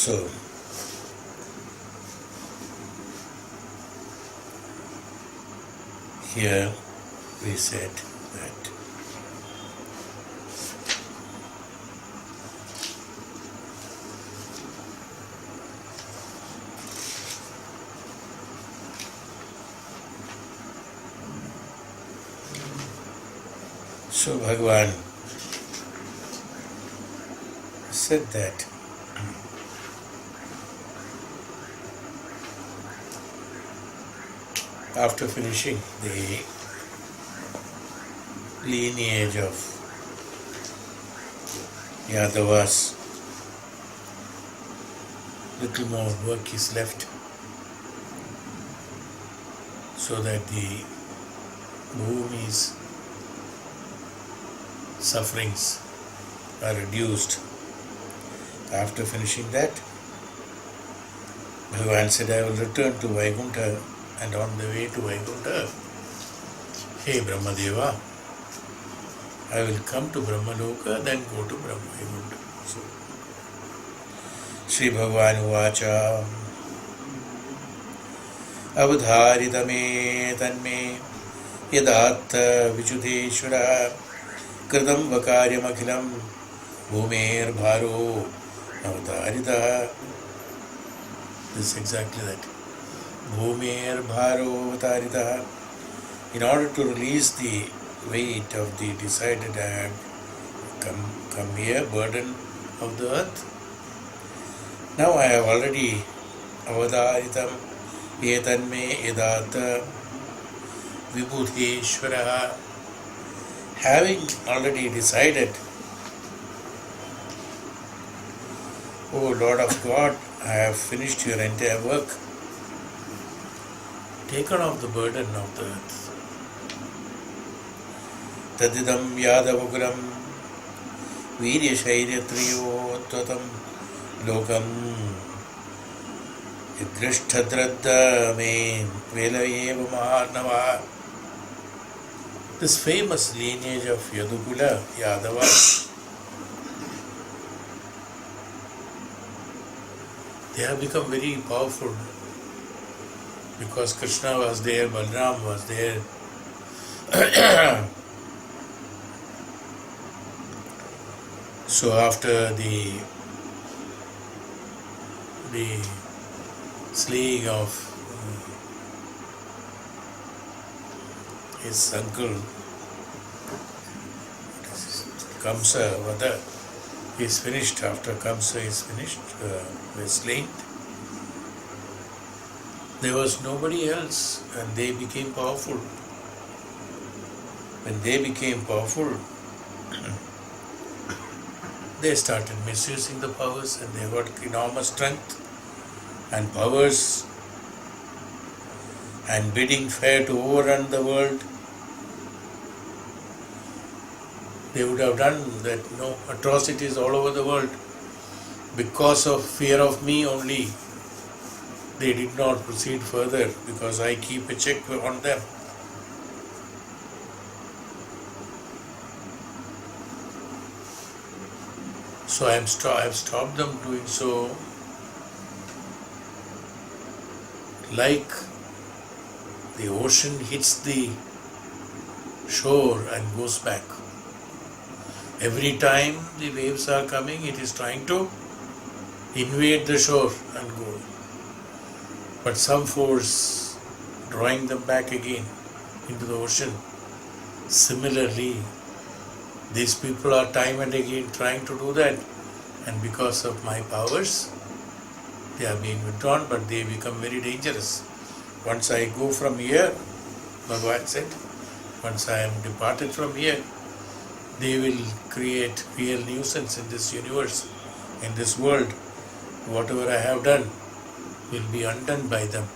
So, here we said that so Bhagavan said that after finishing the lineage of Yadavas, little more work is left so that the Bhumi's sufferings are reduced. After finishing that, Bhagavan said, I will return to Vaikundha, and on the way to Vaikundha, hey Brahmadeva, I will come to Brahmaloka, then go to Vaikundha. So, Sri Bhagavan Uvacha Avadharita tanme Yadatha Vichudeshwara Kritam Vakaryam Akhilam Bhumer Bharo Avadharita. This is exactly that. Bhumer Bharo Avadharita. In order to release the weight of the decided I have come here, burden of the earth. Now I have already Avadharitam Etanme Edata Vibhudeshwara. Having already decided, O Lord of God, I have finished your entire work, taken off the burden of the earth. Tadidam Yadavaguram Virya Shairya Triyo Tvatam Lokam Idrishtadradda Me Velayeva Maharnava. This famous lineage of Yadukula, Yadavas, they have become very powerful because Krishna was there, Balram was there. So after the slaying of his uncle Kamsa Vada is finished, after Kamsa is finished, was slain, there was nobody else and they became powerful. When they became powerful, they started misusing the powers and they got enormous strength and powers and bidding fair to overrun the world. They would have done that, atrocities all over the world. Because of fear of me only, they did not proceed further because I keep a check on them. So I have stopped them doing so, like the ocean hits the shore and goes back. Every time the waves are coming, it is trying to invade the shore and go. But some force drawing them back again into the ocean. Similarly, these people are time and again trying to do that, and because of my powers, they are being withdrawn, but they become very dangerous. Once I go from here, Bhagavan said, once I am departed from here, they will create real nuisance in this universe, in this world. Whatever I have done will be undone by them.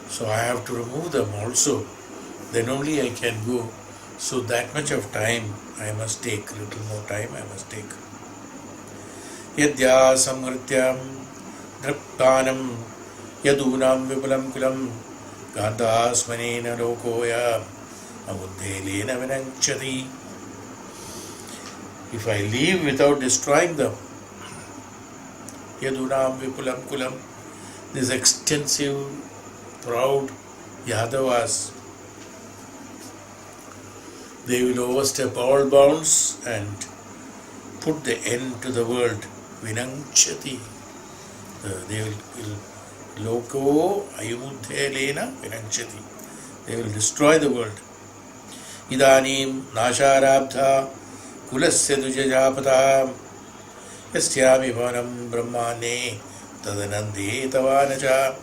So I have to remove them also. Then only I can go. So that much of time I must take, little more time I must take. Yadya samrityam draptanam yadunam vipulam kulam gandhasmanena lokoya amuddhelena vinanchati. If I leave without destroying them, Yadunam Vipulam Kulam, this extensive, proud Yadavas, they will overstep all bounds and put the end to the world. Vinangchati. They will loko ayumudhe lena vinangchati. They will destroy the world. Idanim nasharabdha kulasya dujajapata yastyami bhavanam brahmane tadanande tavanaja.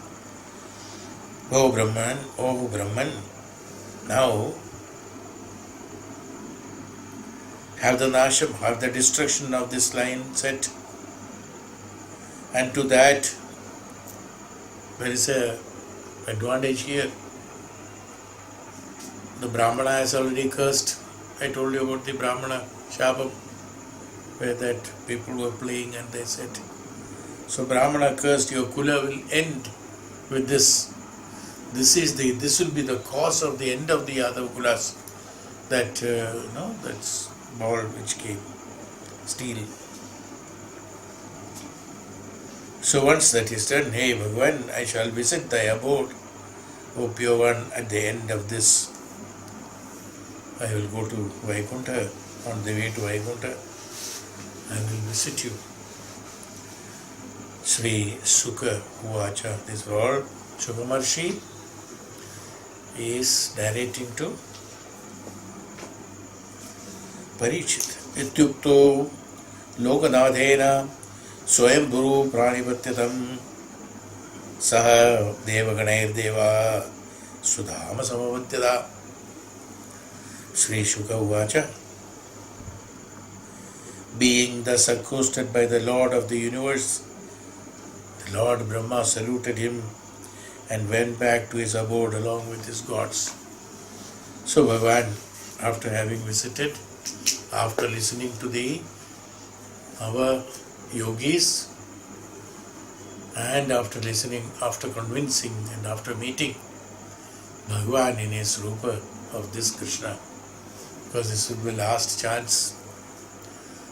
O Brahman, now have the nasham, have the destruction of this line set. And to that, there is a advantage here. The Brahmana has already cursed. I told you about the Brahmana Shabam, where that people were playing and they said, so Brahmana cursed, your Kula will end with this. This will be the cause of the end of the other Kulas. That's ball which came, steel. So once that is done, hey Bhagavan, I shall visit thy abode, O pure one, at the end of this. I will go to Vaikundha, on the way to Vaikundha, I will visit you. Sri Sukha Uvacha, this all Sukha Maharshi is narrating to Parikshit. Ityukto Lokanadhena Swayam Guru Pranipatyatam Saha Devaganair Deva Sudhama Samavatyada. Sri Shuka Uvacha. Being thus accosted by the Lord of the universe, the Lord Brahma saluted him and went back to his abode along with his gods. So Bhagavan, after having visited, after listening to our yogis, and after convincing, and after meeting Bhagavan in his rupa of this Krishna, because this would be last chance,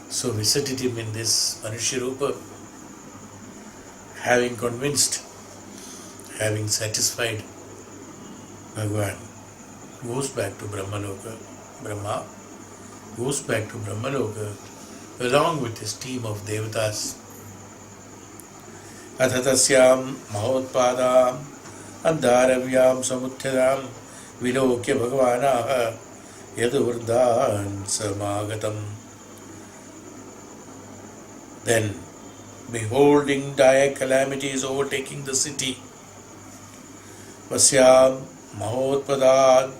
so visited him in this Manushya rupa, having convinced, having satisfied, Bhagavan goes back to Brahmaloka. Brahma goes back to Brahmaloka along with his team of devatas. Athatasyam mahotpadam andharavyam samutthadam vilokya bhagavanaha yaduvardhan samagatam. Then, beholding dire calamities overtaking the city, Vasyam mahotpadad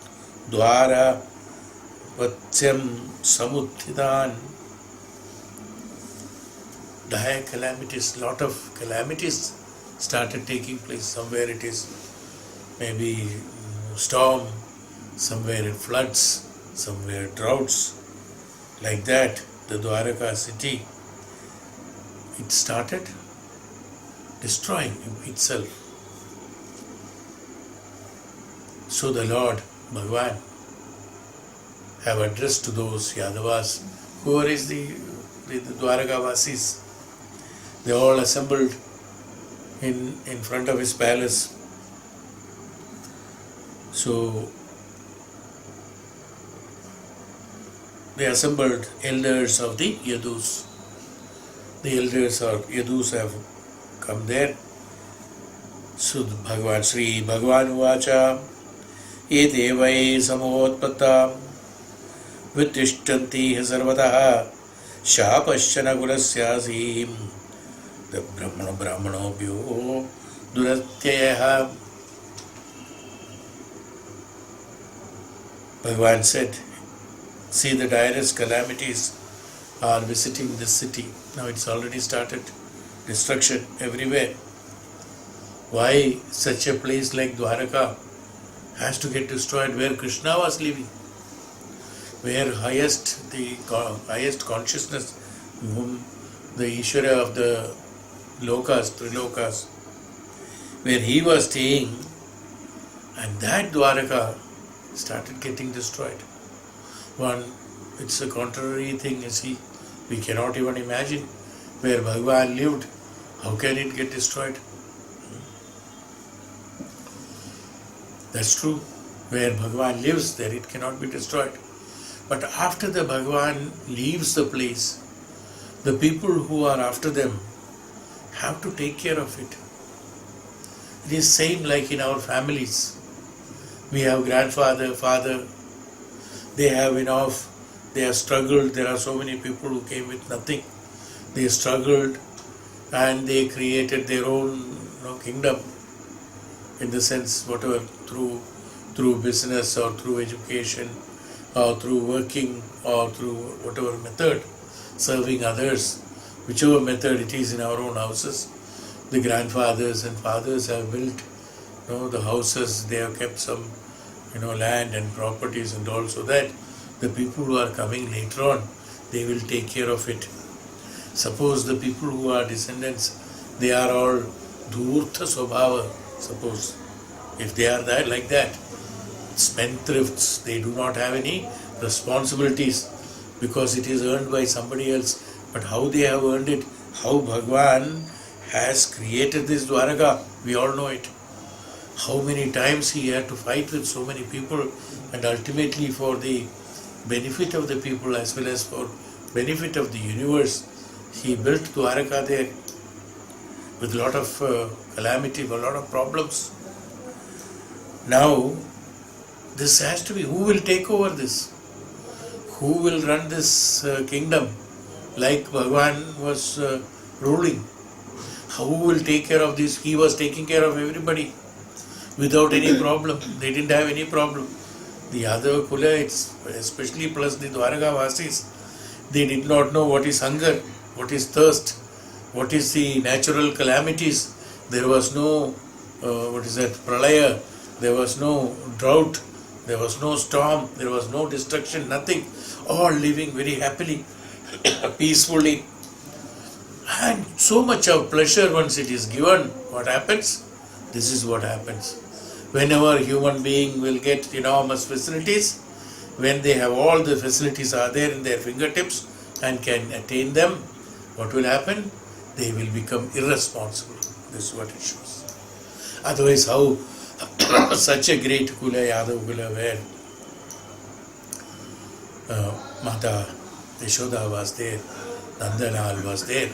Dwaraka Vatsyam samuthidan. Dire calamities, lot of calamities started taking place. Somewhere it is maybe storm, somewhere it floods, somewhere droughts. Like that, the Dwaraka city, it started destroying itself. So the Lord Bhagavan have addressed to those Yadavas, whoever is the Dwaraka Vasis, they all assembled in front of his palace. So they assembled elders of the Yadus. The elders or Yadus have come there. So Bhagavan Sri Bhagavan Uvacha Ye Devai Samotpata Vittishtanti Sarvataha Shapashana Gulasyasi the Brahmanobhyo Duratyaha. Bhagavan said, see, the direst calamities are visiting this city. Now it's already started. Destruction everywhere. Why such a place like Dwaraka has to get destroyed, where Krishna was living, where the highest consciousness, whom the Ishvara of the Lokas, Trilokas, where he was staying, and that Dwaraka started getting destroyed. It's a contrary thing, you see. We cannot even imagine where Bhagavan lived, How can it get destroyed? That's true. Where Bhagavan lives, there it cannot be destroyed. But after the Bhagavan leaves the place, the people who are after them have to take care of it. It is same like in our families. We have grandfather, father, they have enough, they have struggled. There are so many people who came with nothing. They struggled and they created their own kingdom, in the sense whatever, through business or through education or through working or through whatever method, serving others, whichever method it is in our own houses. The grandfathers and fathers have built the houses, they have kept some land and properties and all, so that the people who are coming later on, they will take care of it. Suppose the people who are descendants, they are all tirtha swabhava, suppose, if they are that like that, spendthrifts, they do not have any responsibilities because it is earned by somebody else. But how they have earned it, how Bhagavan has created this Dwaraka, we all know it. How many times he had to fight with so many people, and ultimately for the benefit of the people as well as for benefit of the universe, he built Dwaraka there with a lot of calamity, a lot of problems. Now, this has to be, who will take over this? Who will run this kingdom like Bhagavan was ruling? Who will take care of this? He was taking care of everybody without any problem. They didn't have any problem. The other Kula, especially plus the Dwaraka Vasis, they did not know what is hunger, what is thirst, what is the natural calamities. There was no, Pralaya, there was no drought, there was no storm, there was no destruction, nothing. All living very happily, peacefully. And so much of pleasure once it is given, what happens? This is what happens. Whenever human being will get enormous facilities, when they have all the facilities are there in their fingertips and can attain them, what will happen? They will become irresponsible. This is what it shows. Otherwise, how such a great Kula, Yadav Kula, where Mata Yashoda was there, Nandanal was there,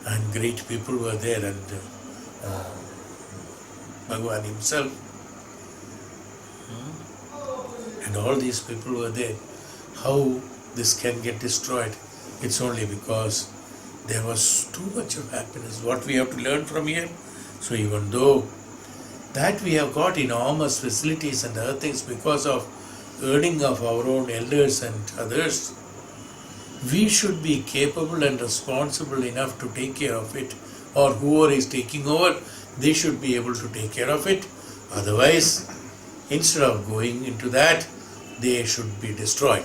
and great people were there, and Bhagavan himself, and all these people were there. How this can get destroyed? It's only because there was too much of happiness. What we have to learn from here? So even though that we have got enormous facilities and other things because of earning of our own elders and others, we should be capable and responsible enough to take care of it, or whoever is taking over, they should be able to take care of it. Otherwise, instead of going into that, they should be destroyed.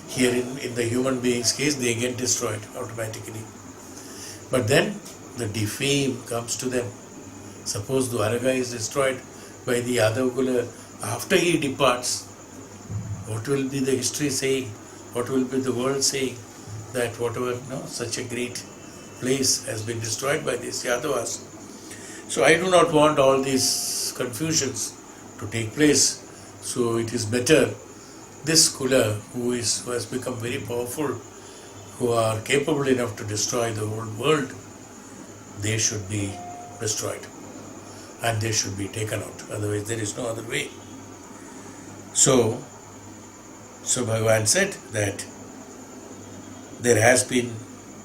Here in the human being's case, they get destroyed automatically. But then the defame comes to them. Suppose Dwaraka is destroyed by the Yadavakula after he departs, what will be the history saying? What will be the world saying? That whatever, such a great place has been destroyed by these Yadavas. So I do not want all these confusions to take place. So it is better this Kula who has become very powerful, who are capable enough to destroy the whole world, they should be destroyed and they should be taken out. Otherwise there is no other way. So Bhagavan said that there has been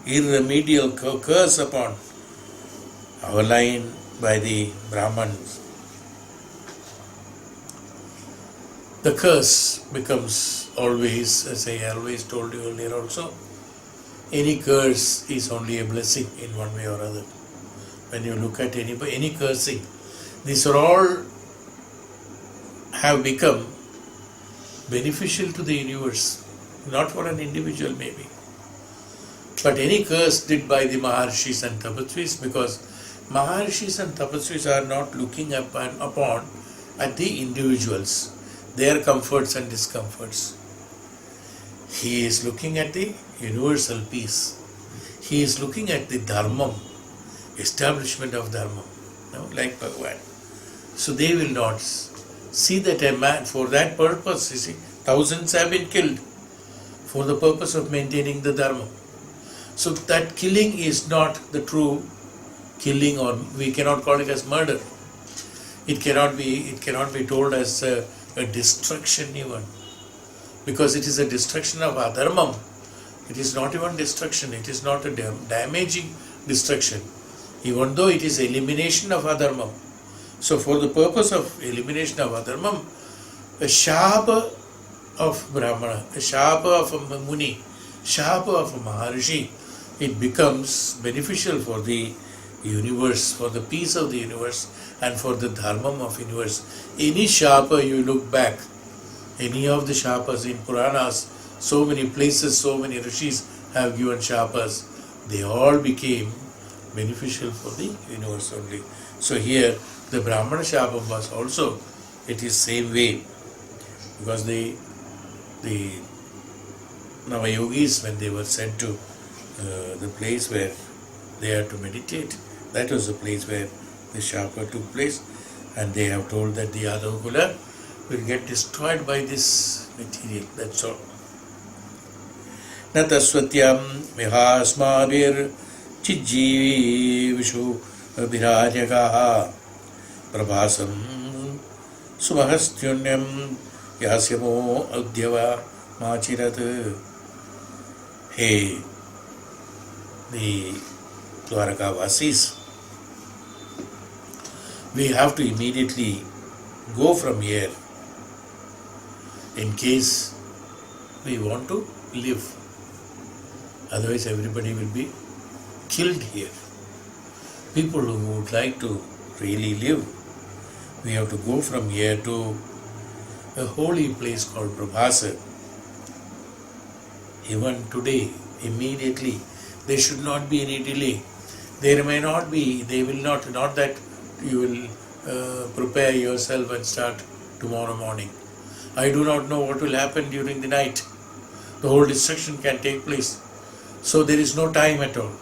irremediable curse upon our line by the Brahmanas. The curse becomes always, as I always told you earlier also, any curse is only a blessing in one way or other. When you look at any cursing, these are all have become beneficial to the universe, not for an individual maybe. But any curse did by the Maharshis and Tapasvis, because Maharshis and Tapasvis are not looking upon at the individuals, their comforts and discomforts. He is looking at the universal peace. he is looking at the dharma, establishment of dharma, like Bhagavan. So they will not see that a man, for that purpose, you see, thousands have been killed for the purpose of maintaining the dharma. So that killing is not the true killing, or we cannot call it as murder. It cannot be told as a destruction even, because it is a destruction of adharmam. It is not even destruction, it is not a damaging destruction, even though it is elimination of adharmam. So for the purpose of elimination of adharmam, a shapa of Brahmana, a shapa of a Muni, shapa of a Maharishi, it becomes beneficial for the universe, for the peace of the universe and for the dharmam of universe. Any shapa you look back, any of the shapas in Puranas, so many places, so many rishis have given shapas, they all became beneficial for the universe only. So here the Brahmana shapa was also, it is same way, because the Navayogis, when they were sent to the place where they had to meditate, that was the place where the shapa took place, and they have told that the Yadava Kula will get destroyed by this material, that's all. Na taswatyam vihasmabhir chijjivishu virajagaha Prbhasam sumahastyunyam yasyamo adhyava machirat. Hey, the Dwaraka Vasis, we have to immediately go from here in case we want to live. Otherwise everybody will be killed here. People who would like to really live, we have to go from here to a holy place called Prbhasa. Even today, immediately, there should not be any delay. There may not be, they will not that you will prepare yourself and start tomorrow morning. I do not know what will happen during the night. The whole destruction can take place. So there is no time at all.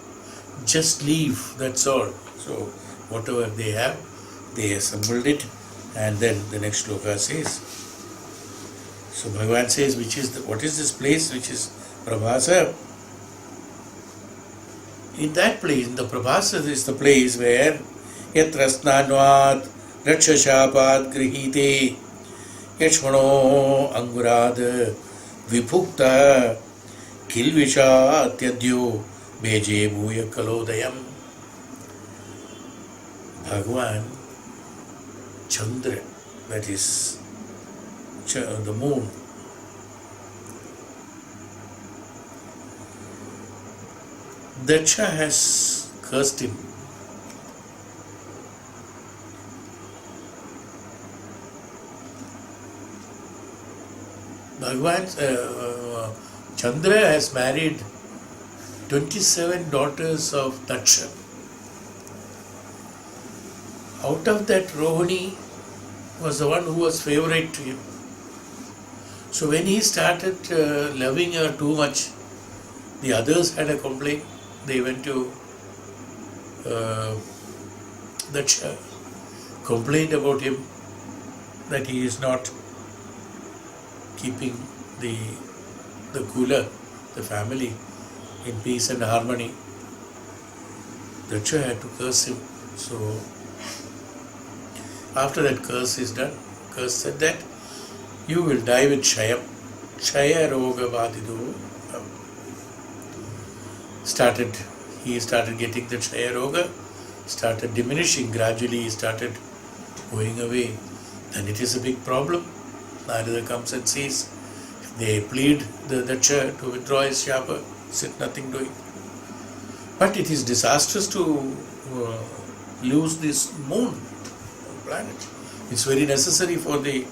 Just leave, that's all. So whatever they have, they assembled it, and then the next sloka says. So Bhagavan says, what is this place which is Prbhasa? In that place, in the Prbhasa, is the place where yatra snanvat rakshashapad grihite yachmano angurad vibhukta kilvisha tyadyo beje bhuya kalodayam. Bhagavan Chandra, that is the moon, Daksha has cursed him. Bhagavan Chandra has married 27 daughters of Daksha. Out of that, Rohini was the one who was favorite to him. So when he started loving her too much, the others had a complaint. They went to Daksha, complained about him, that he is not keeping the Kula, the family, in peace and harmony. Daksha had to curse him. So after that curse is done, curse said that you will die with Shaya. Shaya Roga Badidu. He started getting the Shaya Roga, started diminishing gradually, he started going away. Then it is a big problem. Narada comes and sees. They plead the Daksha to withdraw his shapa, said nothing doing. But it is disastrous to lose this moon planet. It's very necessary for the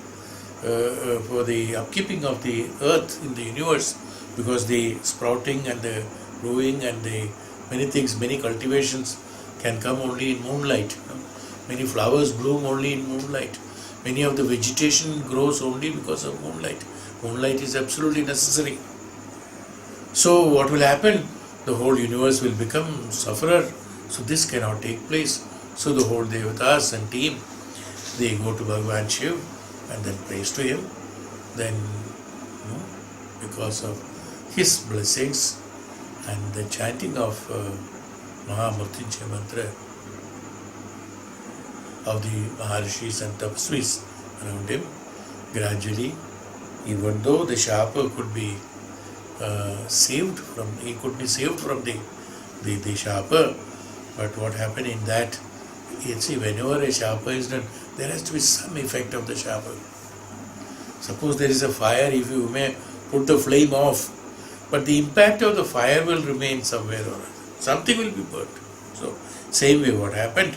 upkeeping of the earth in the universe, because the sprouting and the growing and the many things, many cultivations can come only in moonlight. Many flowers bloom only in moonlight. Many of the vegetation grows only because of moonlight. Moonlight is absolutely necessary. So what will happen? the whole universe will become sufferer. So this cannot take place. So the whole devatas and team, they go to Bhagavan Shiv and then praise to him. Then, because of his blessings and the chanting of Mahamrityunjaya mantra of the Maharishis and Tapasvis around him, gradually, even though the Shapa could be saved from, he could be saved from the Shapa, but what happened in that, you see, whenever a Shapa is done, there has to be some effect of the Shapa. Suppose there is a fire, if you may put the flame off, but the impact of the fire will remain somewhere or other. Something will be burnt. So, same way what happened,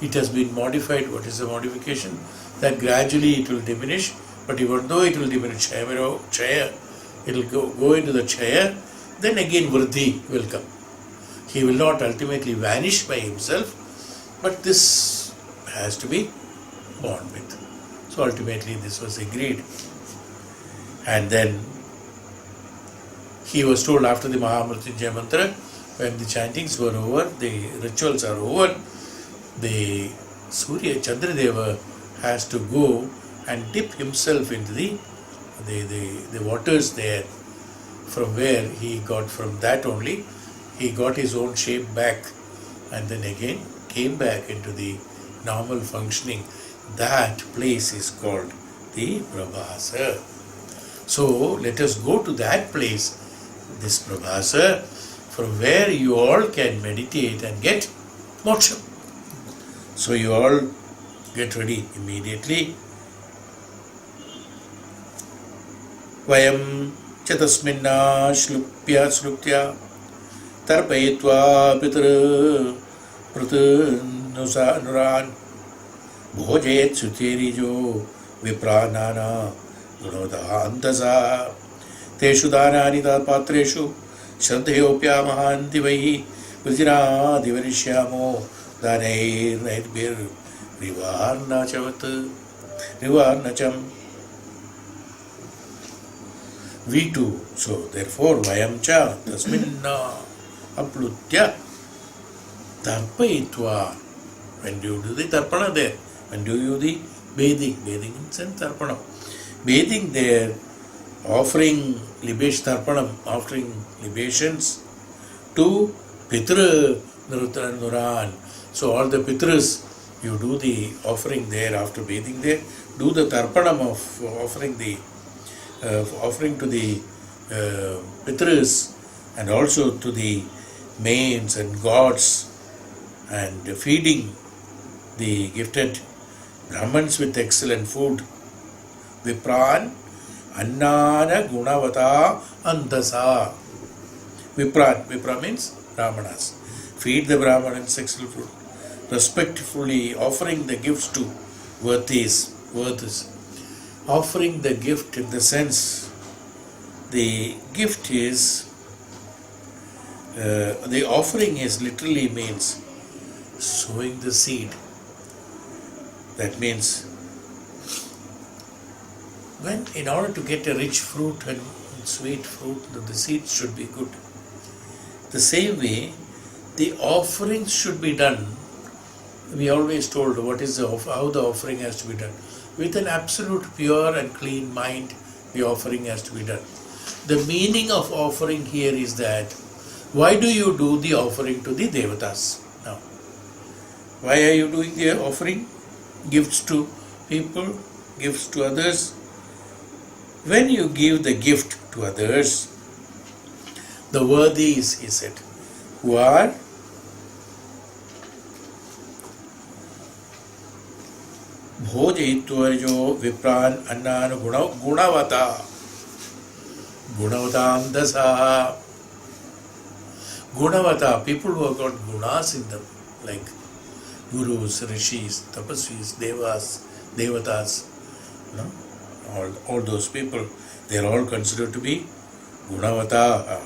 it has been modified. What is the modification? That gradually it will diminish, but even though it will diminish, Chaya, it will go into the Chaya, then again Vriddhi will come. He will not ultimately vanish by himself, but this has to be born with. So ultimately this was agreed. And then he was told after the Mahamrityunjaya mantra, when the chantings were over, the rituals are over, the Surya Chandradeva has to go and dip himself into the waters there, from where he got, from that only, he got his own shape back and then again came back into the normal functioning. That place is called the Prbhasa. So let us go to that place, this Prbhasa, from where you all can meditate and get moksha. So you all get ready immediately. Vayam chatasminna shlupya tarpayitva pitra pratanuran bhojet sutirijo vipranana gunodhandasa teshu dhanani patreshu shraddhayopya mahanti vahi vajra divarishyamo danair naidbir rivarnacham. We too. So therefore vayam cha tasminna aplutya tarpayitva. When do you do the tarpana there? When do you do the bathing? Bathing in sense tarpana. Bathing there, offering libation tarpanam, offering libations to Pitra Nuran. So all the Pitras, you do the offering there after bathing there, do the tarpanam of offering to the Pitras and also to the maids and gods, and feeding the gifted Brahmans with excellent food. Vipran Annana Gunavata Andasa. Vipra means Brahmanas. Feed the Brahmanas excellent food. Respectfully offering the gifts to worthies. Offering the gift in the sense, the gift is, the offering is literally means sowing the seed. That means, when in order to get a rich fruit and sweet fruit, the seeds should be good. The same way, the offerings should be done. We always told what is how the offering has to be done. With an absolute pure and clean mind, the offering has to be done. The meaning of offering here is that, why do you do the offering to the devatas? Now, why are you doing the offering? Gifts to people, gifts to others. When you give the gift to others, the worthies, he said, who are Bhojayitvarjo Vipran Annan Gunavata Gunavatandasaha. Gunavata, people who have got gunas in them, like gurus, rishis, tapasvis, devas, devatas, all those people, they are all considered to be gunavata.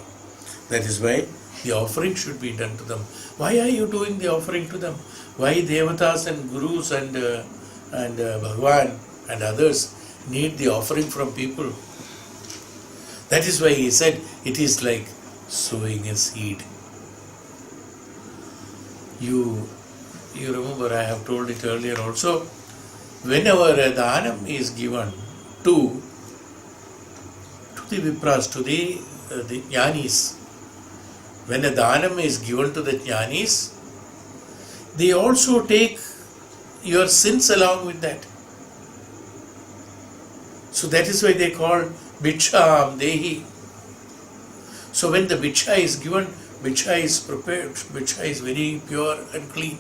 That is why the offering should be done to them. Why are you doing the offering to them? Why devatas and gurus and Bhagavan and others need the offering from people? That is why he said it is like sowing a seed. You remember, I have told it earlier also, whenever a dhanam is given to the vipras, to the jnanis, when a dhanam is given to the jnanis, they also take your sins along with that. So that is why they call bhiksham dehi. So when the bhiksha is given, bhiksha is prepared, bhiksha is very pure and clean.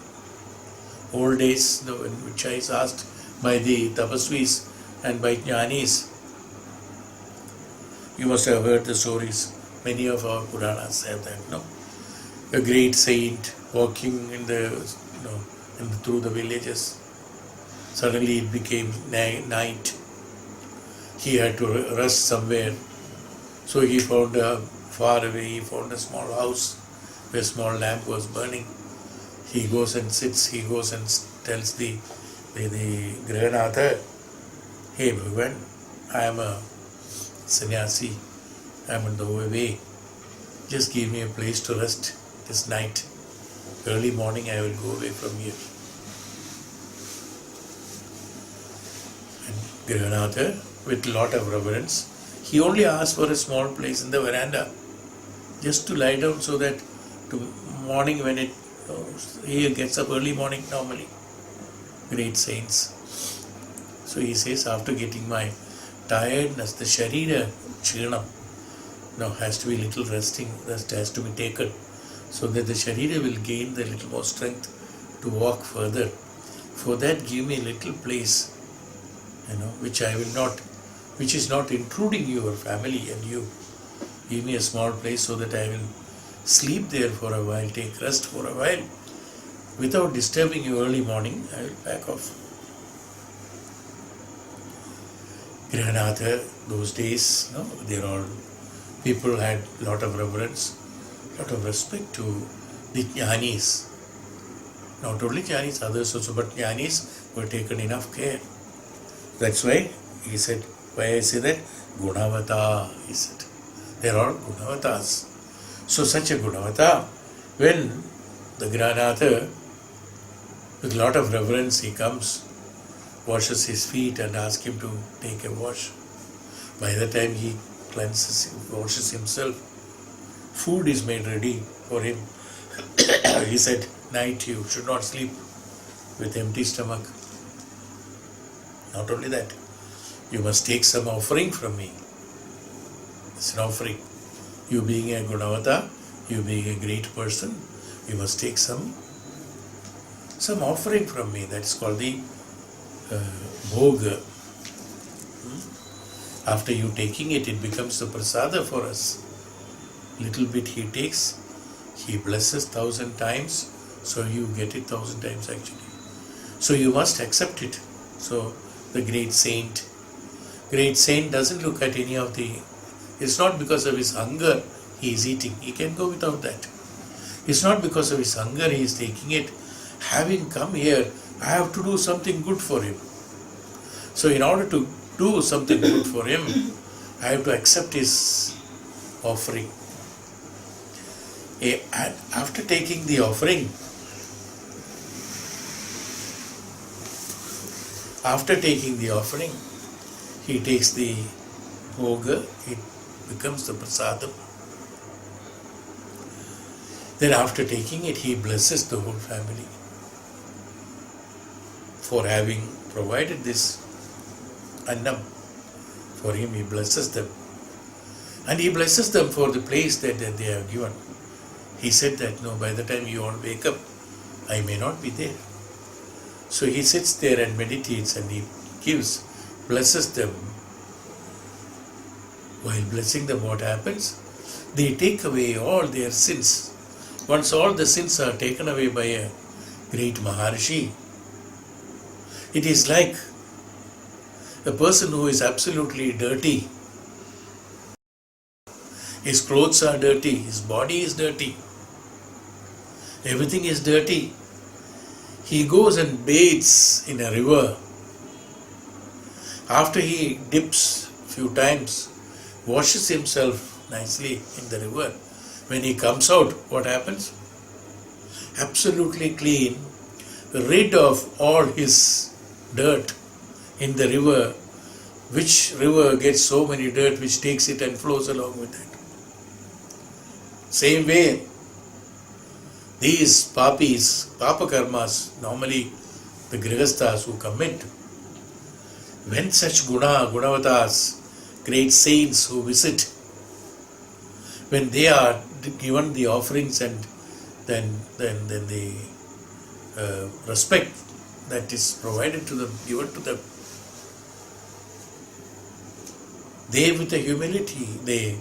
Old days, when bhiksha is asked by the tapasvis and by jnanis, you must have heard the stories. Many of our Puranas have that, no? A great saint walking in through the villages. Suddenly it became night. He had to rest somewhere. So he found far away, he found a small house where a small lamp was burning. He goes and sits, he goes and tells the Grahanatha, hey Bhagavan, I am a sannyasi, I am on the way. Just give me a place to rest this night. Early morning I will go away from here. And Grahanatha, with lot of reverence, he only asked for a small place in the veranda, just to lie down so that morning when he gets up early morning normally. Great saints. So he says, after getting my tiredness, the sharira chirnam, has to be little rest has to be taken, so that the sharira will gain the little more strength to walk further. For that, give me a little place, which is not intruding your family and you. Give me a small place so that I will sleep there for a while, take rest for a while. Without disturbing you early morning, I will back off. Grahanatha, those days, people had lot of reverence, lot of respect to the jnanis. Not only jnanis, others also, but jnanis were taken enough care. That's why he said, why I say that? Gunavata, he said. They are all Gunavatas. So such a Gunavata, when the Grahanatha, with lot of reverence, he comes, washes his feet and asks him to take a wash. By the time he washes himself, food is made ready for him. He said, night you should not sleep with empty stomach. Not only that, you must take some offering from me. It's an offering. You being a Gunavata, you being a great person, you must take some offering from me. That's called the bhoga. After you taking it, it becomes the prasada for us. Little bit he takes, he blesses 1,000 times, so you get it 1,000 times actually. So you must accept it. So the great saint doesn't look at any of the... It's not because of his hunger he is eating. He can go without that. It's not because of his hunger he is taking it. Having come here, I have to do something good for him. So in order to do something good for him, I have to accept his offering. And after taking the offering, he takes the bhoga, it becomes the prasadam. Then after taking it, he blesses the whole family for having provided this annam. For him, he blesses them. And he blesses them for the place that they have given. He said that, by the time you all wake up, I may not be there. So he sits there and meditates and he blesses them. While blessing them, what happens? They take away all their sins. Once all the sins are taken away by a great Maharshi, it is like a person who is absolutely dirty. His clothes are dirty, his body is dirty, everything is dirty. He goes and bathes in a river. After he dips few times, washes himself nicely in the river, When he comes out, what happens? Absolutely clean, rid of all his dirt in the river. Which river gets so many dirt which takes it and flows along with it? Same way, these papis, papa karmas, normally the grihasthas who commit, when such gunavatas, great saints who visit, when they are given the offerings and then the respect that is provided to them, given to them, they with the humility, they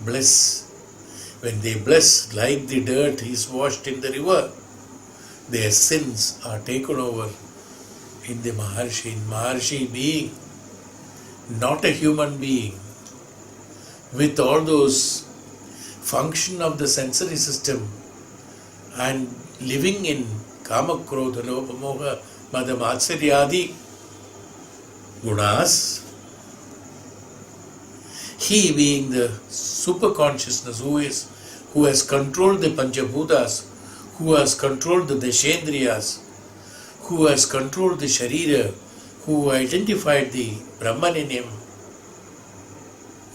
bless. When they bless, like the dirt is washed in the river, their sins are taken over in the Maharshi. In Maharshi being not a human being, with all those function of the sensory system and living in kama, krodha, lobha, moha, mada, matsarya adi gunas, he being the super consciousness who has controlled the Panchabhutas, who has controlled the Deshendriyas, who has controlled the Sharira, who identified the Brahman in him,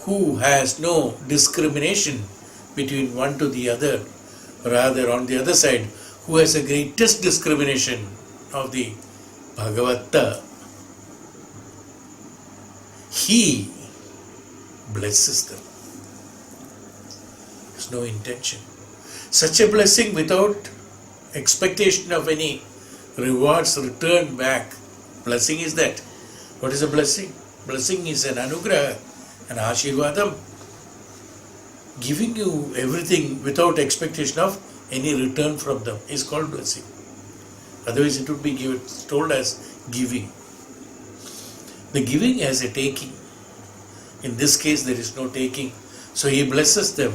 who has no discrimination between one to the other, rather on the other side, who has the greatest discrimination of the Bhagavata, he blesses them. There's no intention. Such a blessing without expectation of any rewards returned back. Blessing is that. What is a blessing? Blessing is an anugraha, an ashirvadam, giving you everything without expectation of any return from them is called blessing. Otherwise it would be told as giving. The giving as a taking. In this case there is no taking. So he blesses them.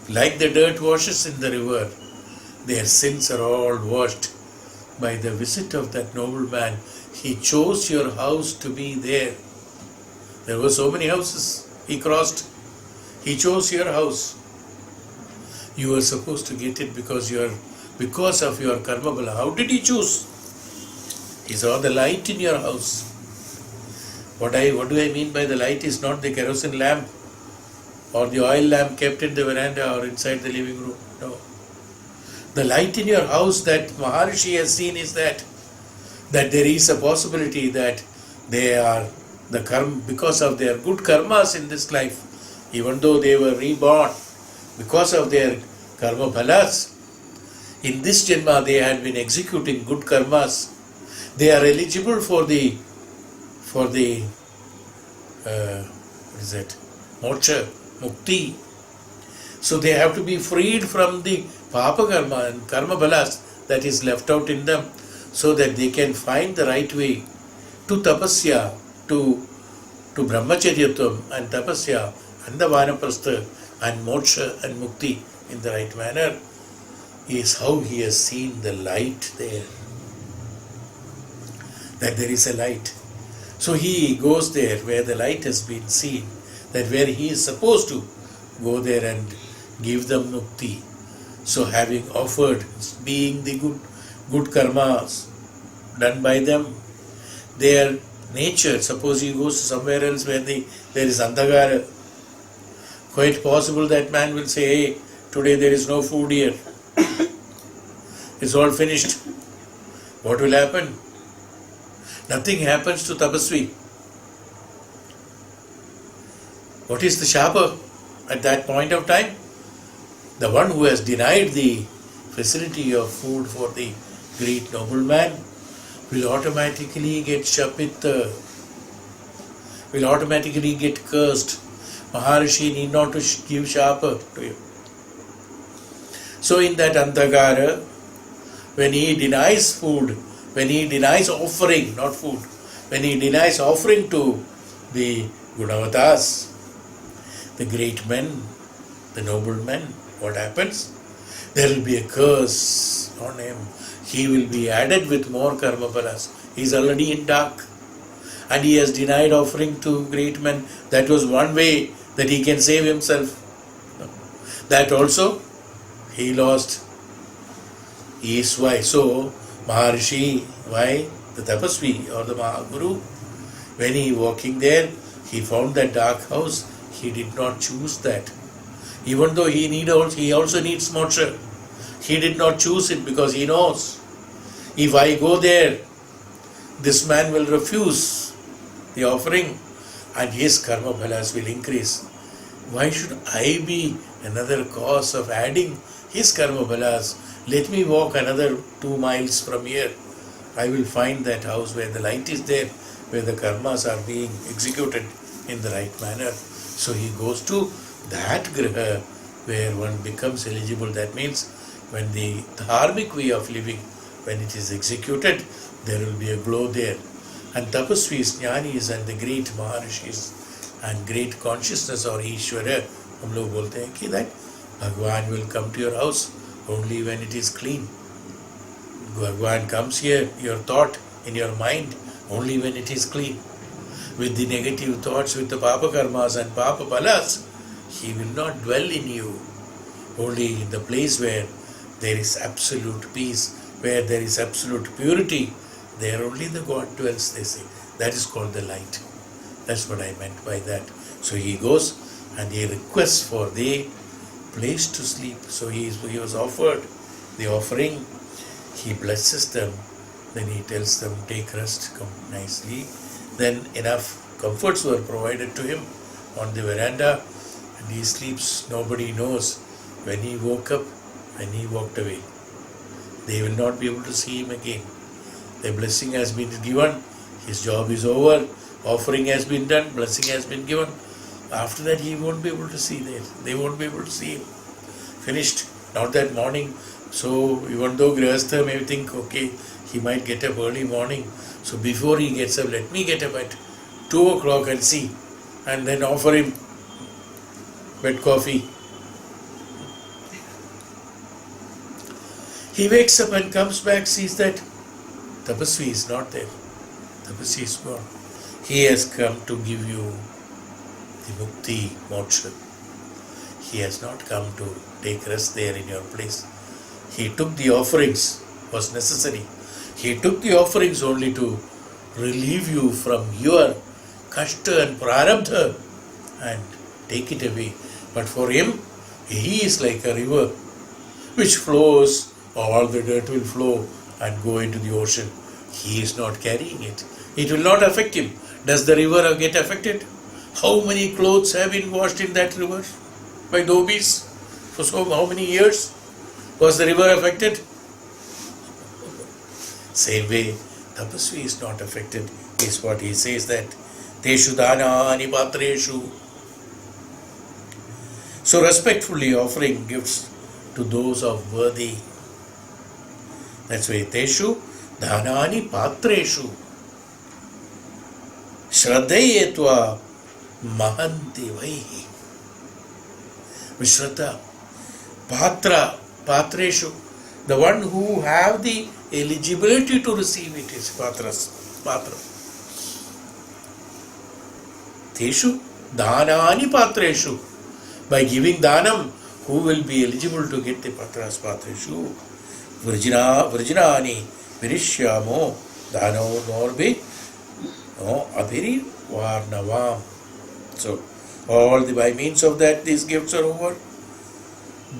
Like the dirt washes in the river, their sins are all washed by the visit of that noble man. He chose your house to be there. There were so many houses he crossed. He chose your house. You were supposed to get it because of your karma bala. How did he choose? He saw the light in your house. What do I mean by the light is not the kerosene lamp or the oil lamp kept in the veranda or inside the living room. No. The light in your house that Maharishi has seen is that there is a possibility that they are the karma, because of their good karmas in this life, even though they were reborn, because of their karma bhalas, in this janma they had been executing good karmas. They are eligible for the moksha, mukti. So they have to be freed from the papa karma and karma balas that is left out in them, so that they can find the right way to tapasya, to brahmacharyatvam and tapasya and the vanaprastha and moksha and mukti in the right manner, is how he has seen the light there. That there is a light. So he goes there where the light has been seen, that where he is supposed to go there and give them mukti. So having offered, being the good karmas done by them, their nature, suppose he goes somewhere else where there is andhagara, quite possible that man will say, hey, today there is no food here. It's all finished. What will happen? Nothing happens to tapasvi. What is the shapa at that point of time? The one who has denied the facility of food for the great nobleman will automatically get shapita, will automatically get cursed. Maharishi need not to give shapa to him. So in that andhagara, when he denies food, when he denies offering, not food, when he denies offering to the Gunavatas, the great men, the noble men, what happens? There will be a curse on him. He will be added with more karma balas. He is already in dark. And he has denied offering to great men. That was one way that he can save himself. That also he lost. He is why. So, Maharishi, why? The Tapasvi or the Mahaguru, when he walking there, he found that dark house. He did not choose that. Even though he also needs moksha. He did not choose it because he knows, if I go there, this man will refuse the offering and his karma bhalas will increase. Why should I be another cause of adding his karma bhalas? Let me walk another 2 miles from here. I will find that house where the light is there, where the karmas are being executed in the right manner. So he goes to that griha where one becomes eligible. That means when the dharmic way of living, when it is executed, there will be a glow there. And tapasvis, jnanis and the great maharishis and great consciousness or Ishvara, hum log bolte hain ki that Bhagwan will come to your house only when it is clean. Bhagwan comes here, your thought in your mind, only when it is clean. With the negative thoughts, with the papa karmas and papa balas, he will not dwell in you. Only in the place where there is absolute peace, where there is absolute purity, there only the God dwells, they say. That is called the light. That's what I meant by that. So he goes and he requests for the place to sleep. So he was offered the offering. He blesses them. Then he tells them, take rest, come nicely. Then enough comforts were provided to him on the veranda and he sleeps. Nobody knows when he woke up, when he walked away. They will not be able to see him again. The blessing has been given, his job is over, offering has been done, blessing has been given. After that he won't be able to see them. They won't be able to see him. Finished. Not that morning. So even though Grihastha may think, okay, he might get up early morning. So before he gets up, let me get up at 2 o'clock and see. And then offer him wet coffee. He wakes up and comes back, sees that Tapasvi is not there. Tapasvi is gone. He has come to give you the mukti, moksha. He has not come to take rest there in your place. He took the offerings, was necessary. He took the offerings only to relieve you from your kashta and prarabdha and take it away. But for him, he is like a river which flows, all the dirt will flow and go into the ocean. He is not carrying it. It will not affect him. Does the river get affected? How many clothes have been washed in that river by dhobis? For so how many years was the river affected? Same way, tapasvi is not affected, is what he says that teshu dhanani patreshu. So respectfully offering gifts to those of worthy. That's why teshu dhanani patreshu shraddhayetva mahanti vaihi. Vishraddha, patreshu, the one who have the eligibility to receive it is patra. Teshu dhanani patreshu. By giving dhanam, who will be eligible to get the patreshu? Vrjinani virishyamo dhano norbe no abhiri varnavam. So, all by means of that, these gifts are over.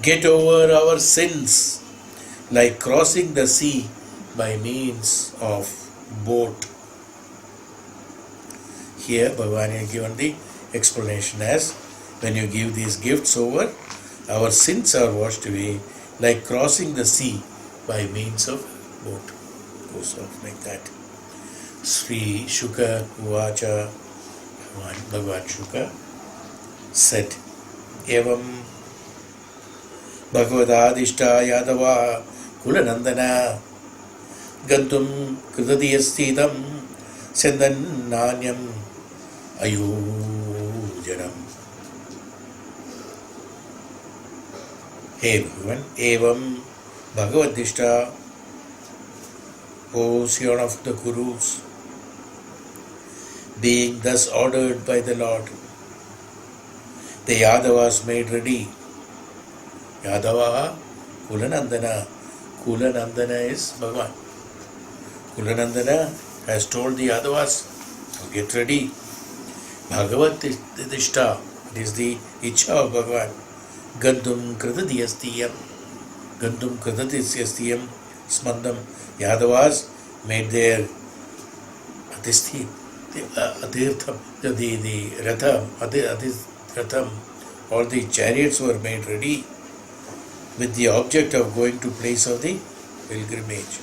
Get over our sins like crossing the sea by means of boat. Here, Bhagavan has given the explanation as when you give these gifts over, our sins are washed away like crossing the sea by means of boat. Goes off like that. Sri Shuka Uvacha, Bhagavan Shuka said, Evam Bhagavadadishta Yadava Kulanandana Gantum Kritadiyastidam Sendan Nanyam Ayujanam. Hey Bhagavan, Evam Bhagavadishta, O Scion of the Gurus, being thus ordered by the Lord, the Yadavas made ready Yadavaha Kulanandana. Kulanandana is Bhagavan. Kulanandana has told the Yadavas, get ready. Bhagavat Dishta, it is the Icha of Bhagavan. Gandhum Kradadiyastiyam. Gandhum Kradadiyastiyam. Smandam. Yadavas made their Adhisti, the tirtha, the ratham, ratham, all the chariots were made ready with the object of going to place of the pilgrimage.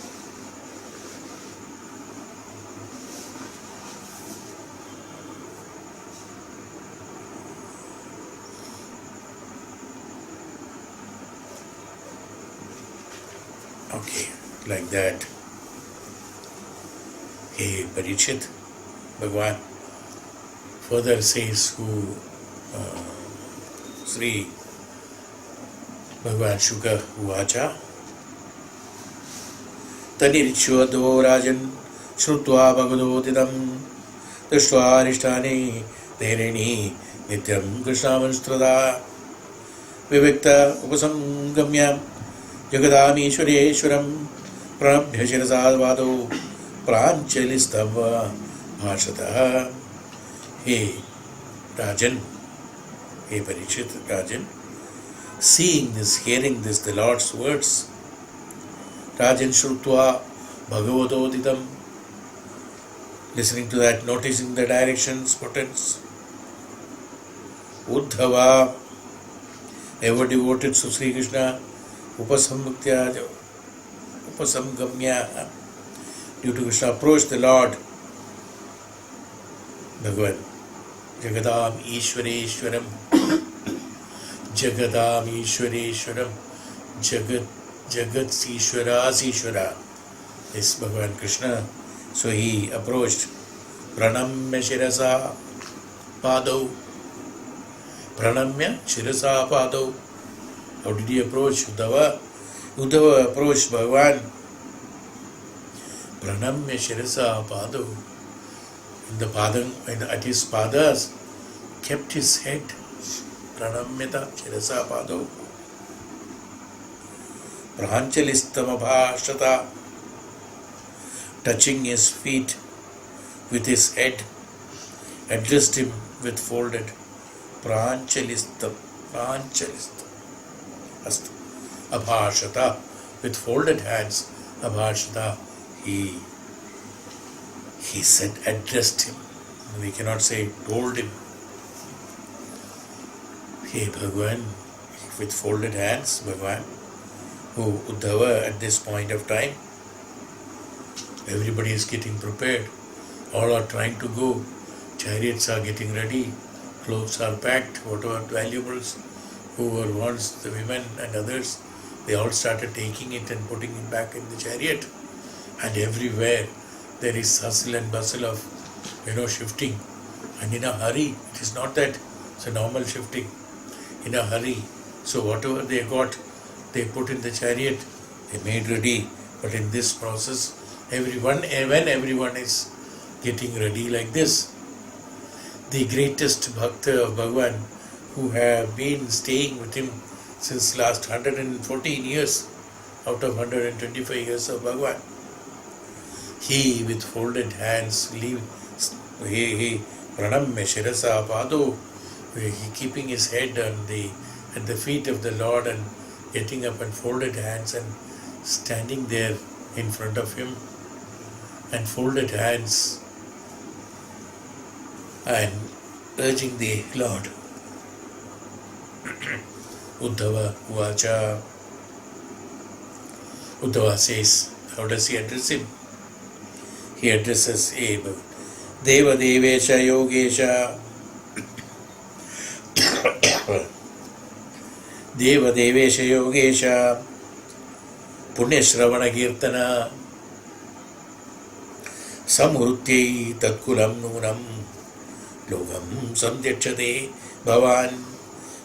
Okay, like that. Hey, Parikshit, Bhagavan further says who Sri Bhagavan Shuka Uvacha Tanirichvado Rajan Shrutva Bhagavodidam Drishtva Rishtani Dhereni Nityam Krishna Manstrada Vivikta Upasamgamya Jagadami Ishwareswaram Pranabhya Shirasadvado Pranchailistava Bhashata. Hey Rajan, hey Parikshit Rajan, seeing this, hearing this, the Lord's words, Rajan Shrutva Bhagavadodidam, listening to that, noticing the directions, potence, Uddhava, ever devoted to Sri Krishna, Upasamgamya, due to Krishna approached the Lord, Bhagavan, Jagadam Ishwareswaram, Jagadam Ishwareswaram, Jagat Ishwaras Ishwara, is Bhagavan Krishna. So he approached, Pranamya Shirasa Padau, Pranamya Shirasa Padau. How did he approach Uddhava? Uddhava approached Bhagavan, Pranamya Shirasa Padau. In the padam, at his padas, kept his head, Pranamyata Shirasa Padau. Prahanchalistamabhashata, touching his feet with his head, addressed him with folded Prahanchalistam, Abhashata, with folded hands, Abhashata, he said, addressed him. We cannot say told him. Hey Bhagavan, with folded hands, Bhagavan, who Uddhava at this point of time, everybody is getting prepared. All are trying to go. Chariots are getting ready. Clothes are packed, whatever valuables, whoever wants, the women and others, they all started taking it and putting it back in the chariot. And everywhere there is hustle and bustle of, shifting. And in a hurry, it is not that it's a normal shifting. In a hurry. So whatever they got, they put in the chariot, they made ready. But in this process, when everyone is getting ready like this, the greatest bhakta of Bhagavan, who have been staying with him since last 114 years, out of 125 years of Bhagavan, he with folded hands, he pranamya shirasa pado, he keeping his head at the feet of the Lord and getting up and folded hands and standing there in front of him and folded hands and urging the Lord. Uddhava Uvacha. Uddhava says, how does he address him? He addresses Deva Devesha Yogesha Deva Devesha Yogesha Punya Shravana Kirtana Samhrutyai Tatkulam Nunam Logam Samdyachate Bhavan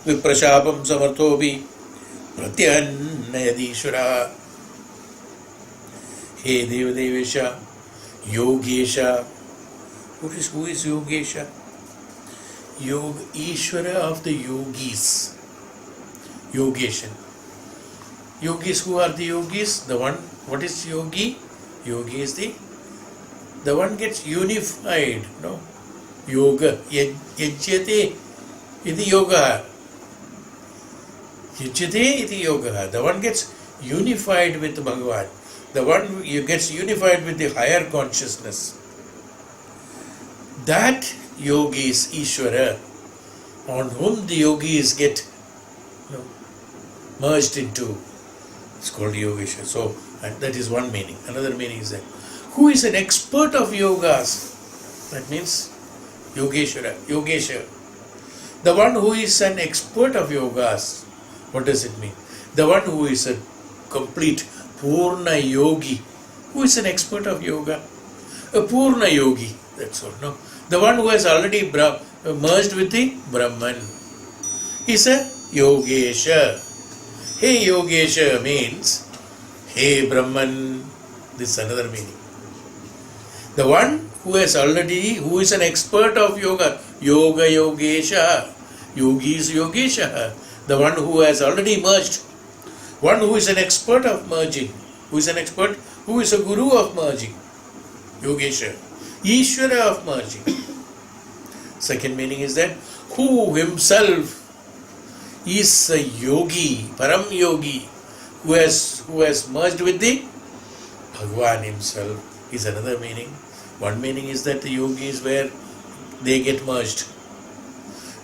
Viprashapam Samarthobi Pratyannayadishvara. Hey Deva Devesha Yogesha. Who is Yogesha? Ishvara of the yogis. Yogeshan. Yogis, who are the yogis? The one, what is yogi? Yogi is the one gets unified, no? Yoga, yajyate iti yoga. Yajyate iti yoga. The one gets unified with Bhagavan. The one who gets unified with the higher consciousness. That yogi is Ishvara, on whom the yogis get merged into. It's called Yogesha. So, and that is one meaning. Another meaning is that who is an expert of yogas? That means Yogeshwara, Yogesha. The one who is an expert of yogas, what does it mean? The one who is a complete Purna Yogi. Who is an expert of yoga? A Purna Yogi, that's all. No? The one who has already merged with the Brahman is a Yogesha. Hey Yogesha means, hey Brahman, this is another meaning. The one who has already, who is an expert of yoga, Yoga Yogesha, Yogi is Yogesha, the one who has already merged, one who is an expert of merging, who is an expert, who is a guru of merging, Yogesha, Ishvara of merging. Second meaning is that who himself is a yogi, Param Yogi, who has merged with the Bhagavan himself, is another meaning. One meaning is that the yogi is where they get merged.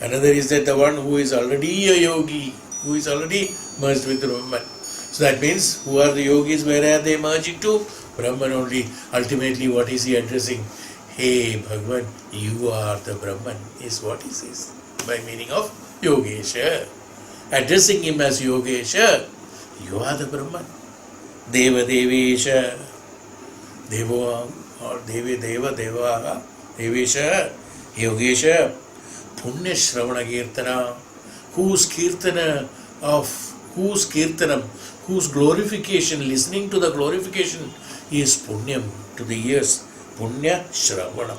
Another is that the one who is already a yogi, who is already merged with the Brahman. So that means, who are the yogis, where are they merging to? Brahman only. Ultimately, what is he addressing? Hey Bhagavan, you are the Brahman, is what he says, by meaning of Yogesha. Addressing him as Yogesha, you are the Brahman. Deva Devesha, Devo or Deva Deva Deva Devesha, Yogesha, Punya Shravana Kirtana, whose Kirtanam, whose glorification, listening to the glorification is Punyam, to the ears, Punya Shravana.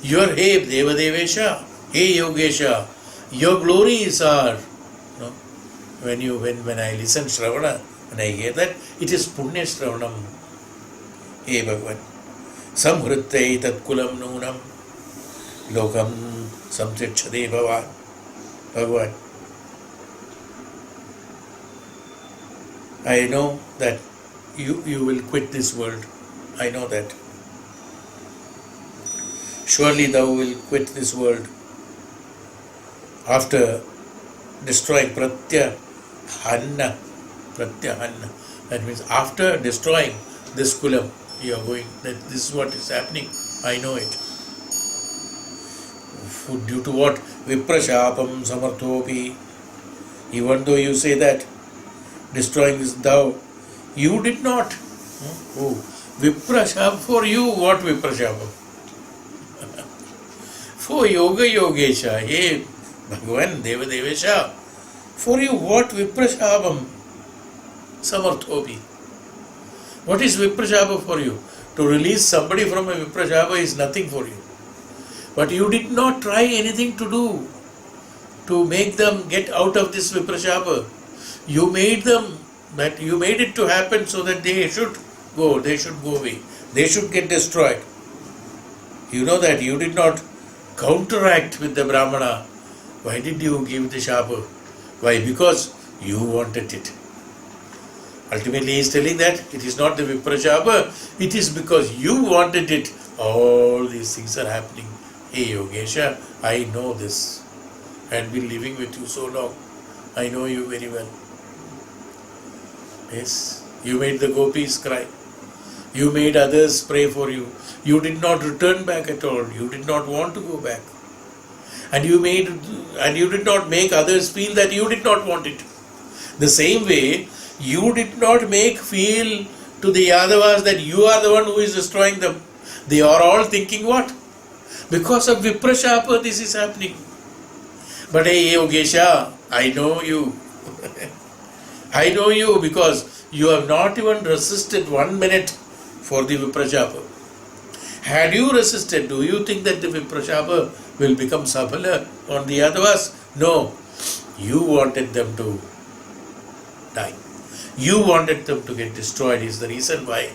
Your hey Deva Devesha, hey Yogesha, your glories are, when I listen Shravana, when I hear that, it is Punya Shravanam. Hey Bhagavan, Samhritte Tatkulam Nunam, Lokam Samtrichade Bhagavan. I know that you will quit this world. I know that. Surely thou will quit this world after destroying Pratyahanna. That means after destroying this kulam, you are going, that this is what is happening. I know it. Due to what? Viprashapam samarthopi. Even though you say that destroying is thou, you did not. Oh, Viprashap, for you, what Viprashapam? For Yoga Yogesha, hey Bhagavan, Deva Devesha, for you, what Viprashapam? Samarthopi. What is Viprashapa for you? To release somebody from a Viprashapa is nothing for you. But you did not try anything to do to make them get out of this Viprashapa. You made it to happen so that they should go away. They should get destroyed. You know that you did not counteract with the Brahmana. Why did you give the Shapa? Why? Because you wanted it. Ultimately, he is telling that it is not the Viprashapa, it is because you wanted it. All these things are happening. Hey Yogesha, I know this. I have been living with you so long. I know you very well. Yes, you made the gopis cry. You made others pray for you. You did not return back at all. You did not want to go back. And you did not make others feel that you did not want it. The same way, you did not feel to the Yadavas that you are the one who is destroying them. They are all thinking what? Because of Viprashapa this is happening. But hey Yogesha, I know you. I know you because you have not even resisted 1 minute for the Viprashapa. Had you resisted, do you think that the Viprashapa will become Saphala on the Yadavas? No. You wanted them to die. You wanted them to get destroyed is the reason why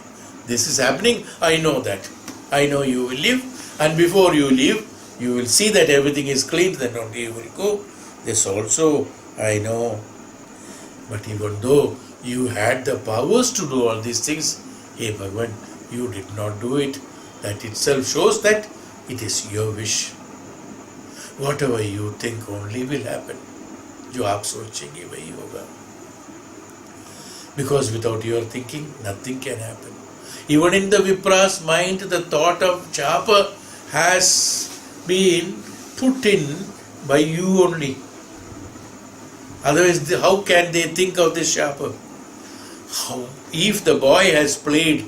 this is happening. I know that. I know you will leave, and before you leave, you will see that everything is clean, then only you will go. This also I know. But even though you had the powers to do all these things, hey Bhagavan, you did not do it. That itself shows that it is your wish. Whatever you think only will happen. जो आप सोचेंगे वही होगा. Because without your thinking, nothing can happen. Even in the Vipra's mind, the thought of japa has been put in by you only. Otherwise, how can they think of this japa? How, if the boy has played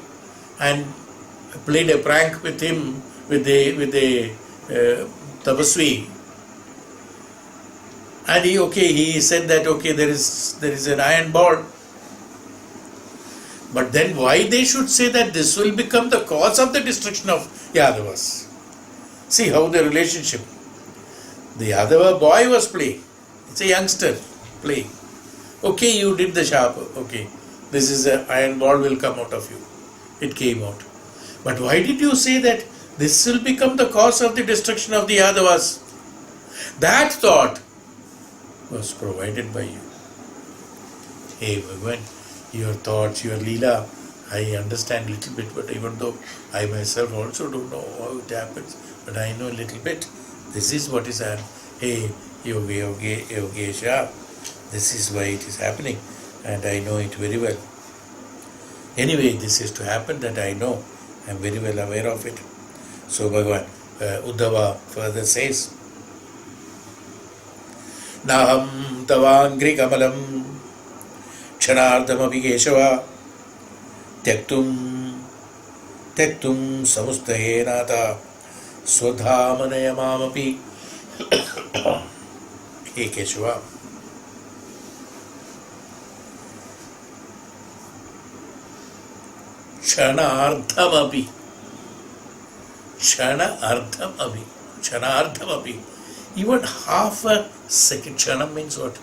a prank with him, with the tapasvi, and he said that there is an iron ball. But then why they should say that this will become the cause of the destruction of Yadavas? See how the relationship. The Yadava boy was playing. It's a youngster playing. Okay, you did the sharp. Okay, this is an iron ball will come out of you. It came out. But why did you say that this will become the cause of the destruction of the Yadavas? That thought was provided by you. Hey Bhagavan, your thoughts, your Leela, I understand a little bit, but even though I myself also don't know how it happens, but I know a little bit. This is what is happening. Hey, Yogesha, this is why it is happening, and I know it very well. Anyway, this is to happen that I know. I am very well aware of it. So Bhagavan, Uddhava further says, Naham tavangri kamalam Kshanardhamapi Keshava Tyaktum samustahenata Swadhamanayamamapi. Hey Keshava, Kshanardhamapi. Even half a second. Kshanam means what?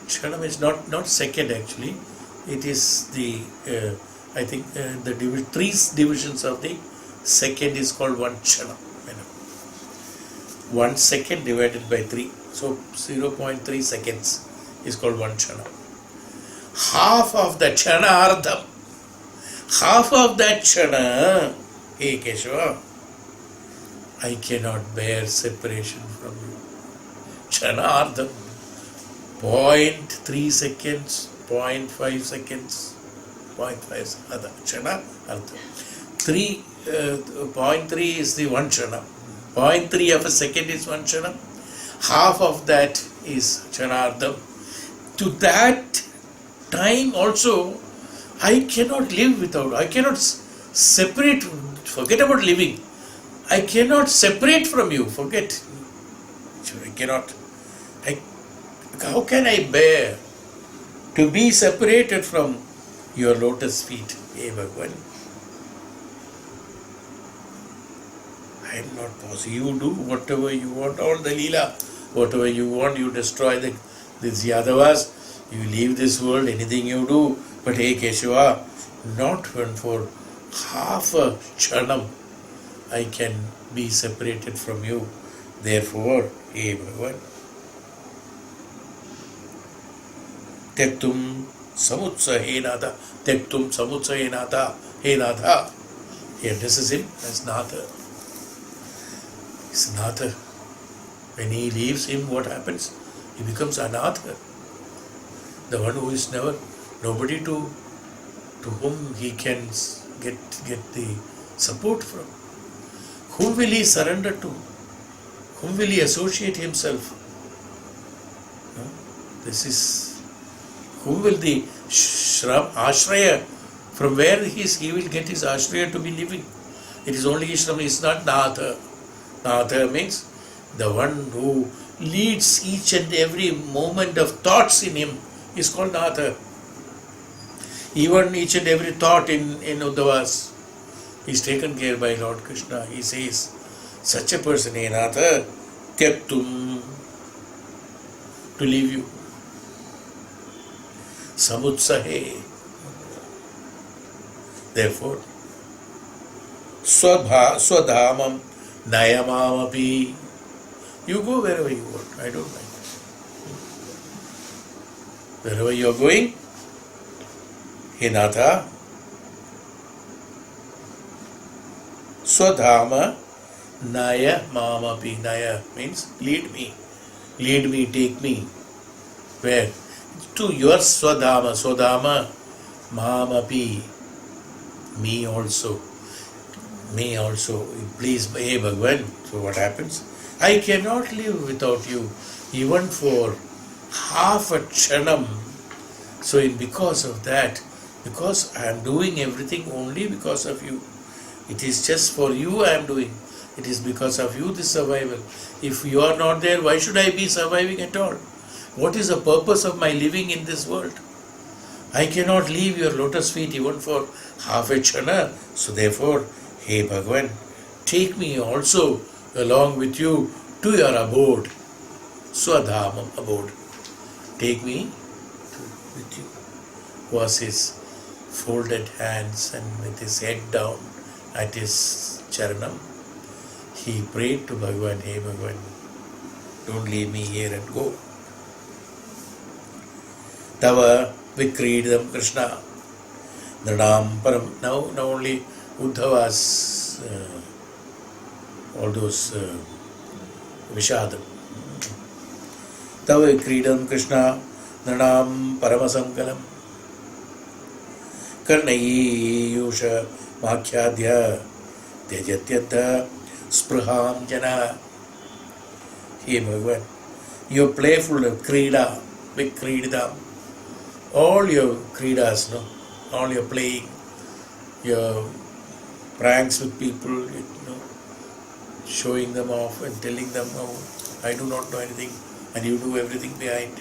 Kshanam is not second actually. It is the three divisions of the second is called one kshanam. 1 second divided by 3. So 0.3 seconds is called one kshanam. Half of the kshanardham. Half of that kshana, hey Keshava, I cannot bear separation from you. Kshanardham. 0.3 seconds, 0.5 seconds, 0.5 other kshana ardham. 0.3 is the one kshana. 0.3 of a second is one kshana. Half of that is kshanardham. To that time also, I cannot live without. I cannot separate. Forget about living. I cannot separate from you. Forget. I cannot. How can I bear to be separated from your lotus feet, hey Bhagavan? I am not possible. You do whatever you want, all the Leela, whatever you want, you destroy these Yadavas, you leave this world, anything you do. But hey Keshava, not when for half a kshanam I can be separated from you. Therefore, hey Bhagavan, Tyaktum samutsahenata, hey Natha. He addresses him as Natha. He's Natha. When he leaves him, what happens? He becomes Anatha. The one who is nobody to whom he can get the support from. Whom will he surrender to? Whom will he associate himself? No? This is who will the ashraya, from where he will get his ashraya to be living. It is only Ishram, it's not Natha. Natha means the one who leads each and every moment of thoughts in him is called Natha. Even each and every thought in Uddhavas is taken care by Lord Krishna. He says, such a person, hey Natha, Tyaktum, to leave you. samutsahe. Therefore, swadhamam nayamamapi. You go wherever you want. I don't mind. Wherever you are going, He Natha, Swadhama Naya Mamapi. Naya means lead me. Lead me, take me. Where? To your Swadhama. Swadhama Mamapi. Me also. Me also. Please, hey Bhagavan. So what happens? I cannot live without you, even for half a chanam. So because of that, because I am doing everything only because of you. It is just for you I am doing. It is because of you this survival. If you are not there, why should I be surviving at all? What is the purpose of my living in this world? I cannot leave your lotus feet even for half a chana. So therefore, hey Bhagavan, take me also along with you to your abode. Swadhamam abode. Take me with you. Was his folded hands and with his head down at his charanam, he prayed to Bhagavan, hey Bhagavan, don't leave me here and go. Tava vikridam Krishna. Nradam param. Now only Uddhava's all those Vishadam. Tava vikridam Krishna. Nradam paramasankalam. Karnayusha Makhyaadhya Tyajatyatha Spraham Jana. Hey Bhagavan, you're playful of Krida, big Kridam. All your Kridas, no? All your playing, your pranks with people, showing them off and telling them, oh, I do not know anything, and you do everything behind.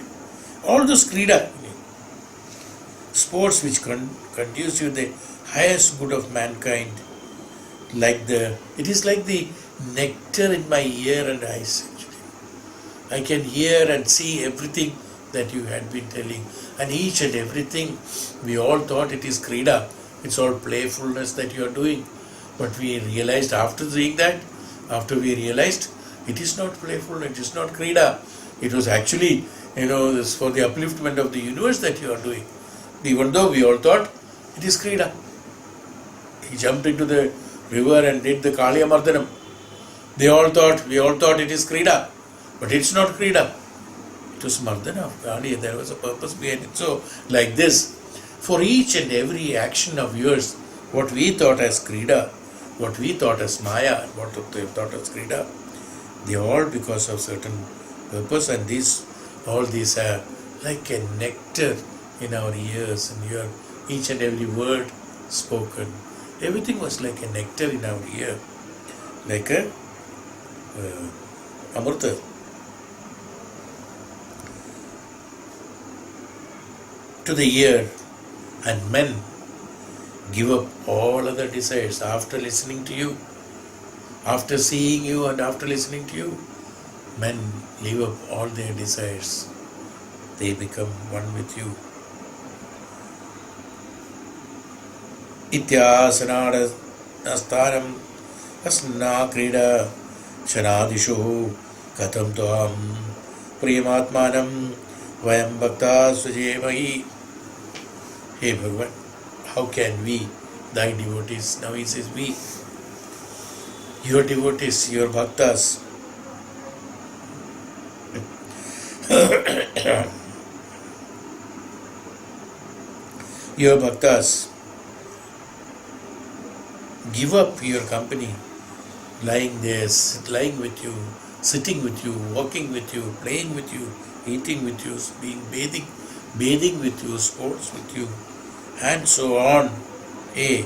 All those Krida, sports which conduce you the highest good of mankind, it is like the nectar in my ear and eyes. I can hear and see everything that you had been telling, and each and everything we all thought it is Krida, it's all playfulness that you are doing, but we realized after doing that, it is not playful, it is not Krida, it was actually this for the upliftment of the universe that you are doing, even though we all thought it is Krida. He jumped into the river and did the Kaliya Mardhanam. We all thought it is Krida, but it's not Krida. It was Mardana of Kali, there was a purpose behind it. So, like this, for each and every action of yours, what we thought as Krida, what we thought as Maya, and what they thought as Krida, they all because of certain purpose, and all these are like a nectar in our ears, and your each and every word spoken. Everything was like a nectar in our ear, like a amrita. To the ear, and men give up all other desires after listening to you, after seeing you and after listening to you. Men leave up all their desires. They become one with you. Ityasanada astaram asna krida shanadishu katam toham priyamatmanam vayam bhakta sujemahi. Hey Bhagavan, how can we, thy devotees, now he says we, your devotees, your bhaktas, your bhaktas, give up your company, lying there, lying with you, sitting with you, walking with you, playing with you, eating with you, bathing with you, sports with you, and so on. Hey,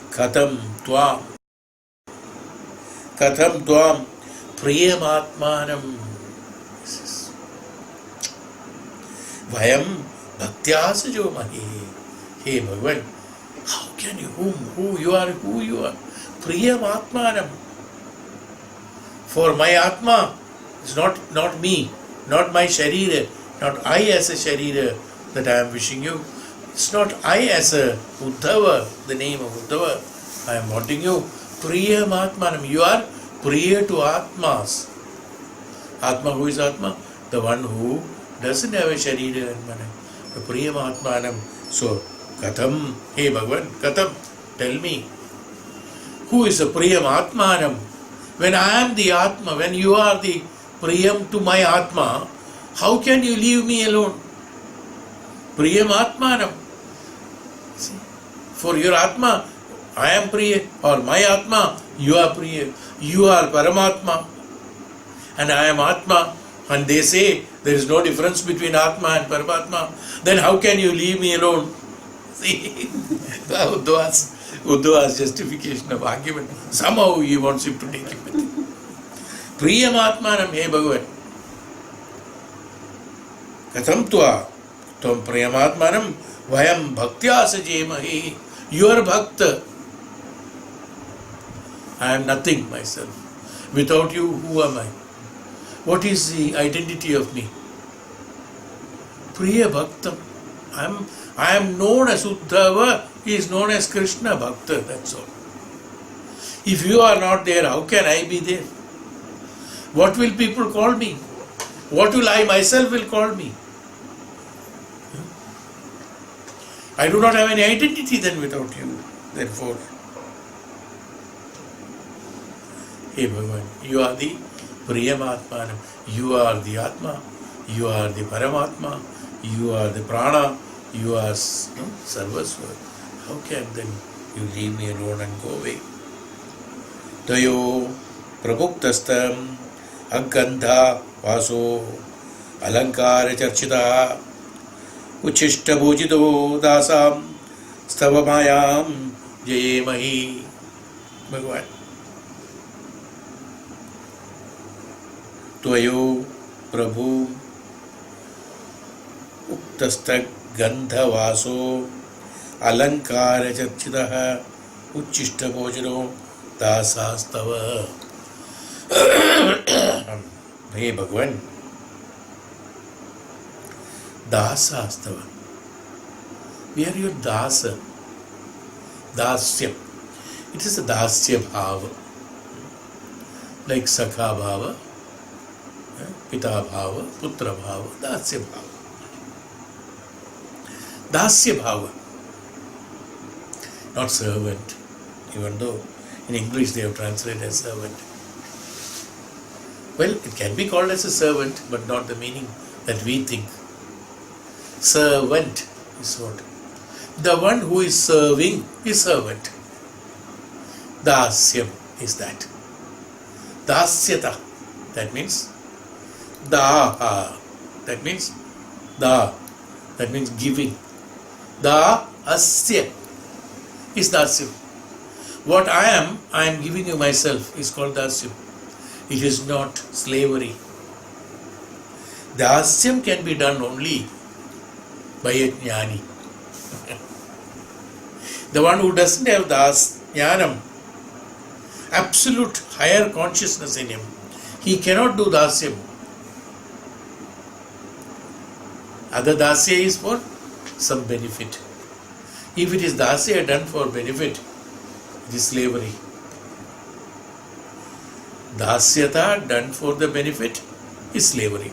katham tvam priyamatmanam vayam bhaktya sajomahi. Hey Bhagavan, how can you, who you are, priyamatmanam. For my Atma, it's not me, not my Sharira, not I as a Sharira, that I am wishing you. It's not I as a Uddhava, the name of Uddhava. I am wanting you. Priyam Atmanam. You are Priya to Atmas. Atma, who is Atma? The one who doesn't have a Sharira and Mana. The Priyam Atmanam. So, Katham, hey Bhagavan, Katham, tell me. Who is the Priyam Atmanam? When I am the Atma, when you are the Priyam to my Atma, how can you leave me alone? Priyam Atmanam. See? For your Atma, I am Priya, or my Atma, you are Priya. You are Paramatma, and I am Atma. And they say there is no difference between Atma and Paramatma. Then how can you leave me alone? See, Uddhava's justification of argument. Somehow he wants him to take him with him. Priyam Atmanam, hey Bhagavan. Katham tua, tvam Priyam Atmanam, vayam bhaktya sajemahi. You are Bhakta. I am nothing myself. Without you, who am I? What is the identity of me? Priya Bhakta. I am known as Uddhava, he is known as Krishna Bhakta, that's all. If you are not there, how can I be there? What will people call me? What will I myself will call me? I do not have any identity then without you. Therefore, hey Bhagavan, you are the Priyamatmanam. You are the Atma. You are the Paramatma. You are the Prana. You are Sarvasva. How can then you leave me alone and go away? Tayo Prabhuktastam Agandha Vaso Alankara Charchita Uchishta Bhujido Dasam Stavamayam Jayemahi. Bhagavan. Tvayo Prabhu Uktastag Gandhavaso Alankara Charchitaha Uchishta Bhojano Dasastava. Hey Bhagavan, Dasastava. We are your Dasa. Dasya. It is a Dasya Bhava. Like Sakha Bhava, Pita Bhava, Putra Bhava, Dasya Bhava. Dasya Bhava. Not servant, even though in English they have translated as servant. Well, it can be called as a servant, but not the meaning that we think. Servant is what? The one who is serving is servant. Dasyam is that. Dasyata, that means daha, that means da, that means giving. Da asya is dasyam. What I am giving you myself is called dasyam. It is not slavery. Dasyam can be done only by a jnani. The one who doesn't have jnanam, absolute higher consciousness in him, he cannot do dasyam. Other dasya is for some benefit. If it is dasya done for benefit, it is slavery. Dasyata done for the benefit is slavery.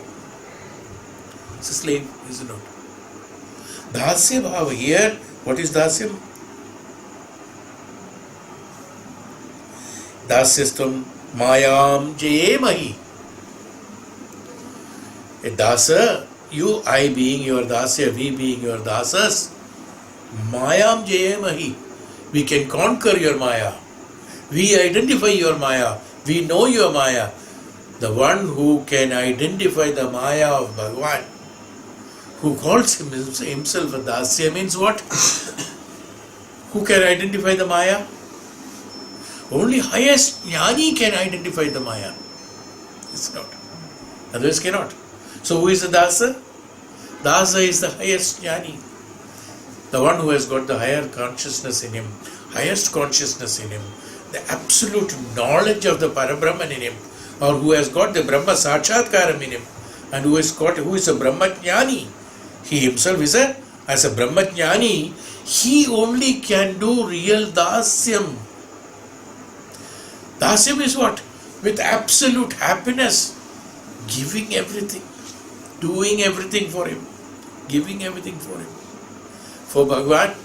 It's a slave, is it not? Dasya bhava. Here, what is dasyam? Dasyastam mayam jayemahi. A dasa, you, I being your dasya, we being your dasas, mayam jayemahi. We can conquer your maya. We identify your maya. We know your maya. The one who can identify the maya of Bhagavan, who calls himself a dasya, means what? Who can identify the maya? Only highest jnani can identify the maya. It's not. Others cannot. So who is the dasa? Dasa is the highest jnani. The one who has got the higher consciousness in him, highest consciousness in him, the absolute knowledge of the Parabrahman in him, or who has got the Brahma Sakshatkaram in him, and who is a Brahma Jnani. He himself is as a Brahmajnani, he only can do real dasyam. Dasyam is what? With absolute happiness, giving everything, doing everything for him, giving everything for him. For Bhagavan,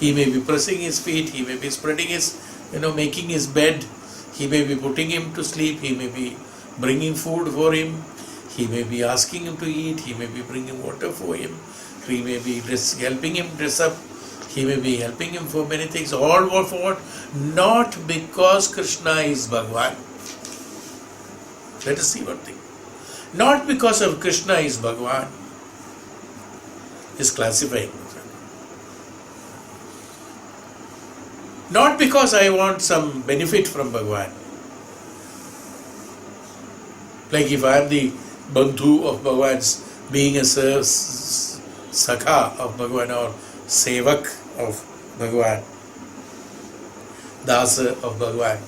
he may be pressing his feet, he may be spreading his, making his bed, he may be putting him to sleep, he may be bringing food for him, he may be asking him to eat, he may be bringing water for him, he may be helping him dress up, he may be helping him for many things, all for what? Not because Krishna is Bhagavan. Let us see one thing. Not because of Krishna is Bhagavan. Is classifying. Not because I want some benefit from Bhagavan. Like if I am the Bandhu of Bhagavan's, being a Sakha of Bhagavan or Sevak of Bhagavan, Dasa of Bhagavan.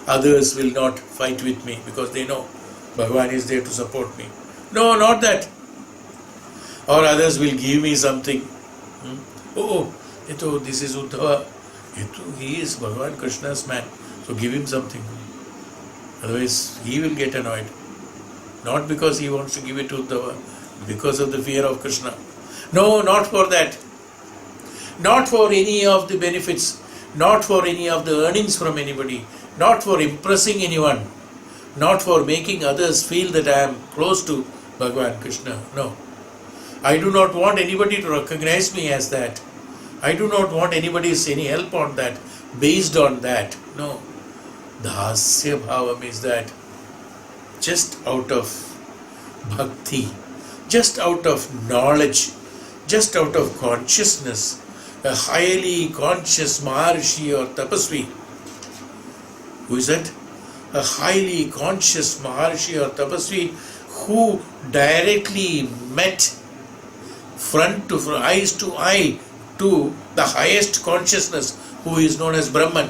Others will not fight with me because they know Bhagavan is there to support me. No, not that. Or others will give me something. This is Uddhava. He is Bhagavan Krishna's man. So give him something. Otherwise, he will get annoyed. Not because he wants to give it to Uddhava, because of the fear of Krishna. No, not for that. Not for any of the benefits. Not for any of the earnings from anybody. Not for impressing anyone. Not for making others feel that I am close to Bhagavan Krishna. No. I do not want anybody to recognize me as that. I do not want anybody's any help on that, based on that. No. Dasya bhavam is that just out of bhakti, just out of knowledge, just out of consciousness, a highly conscious Maharshi or Tapasvi. Who is that? A highly conscious Maharshi or Tapasvi who directly met front to front, eyes to eye to the highest consciousness who is known as Brahman.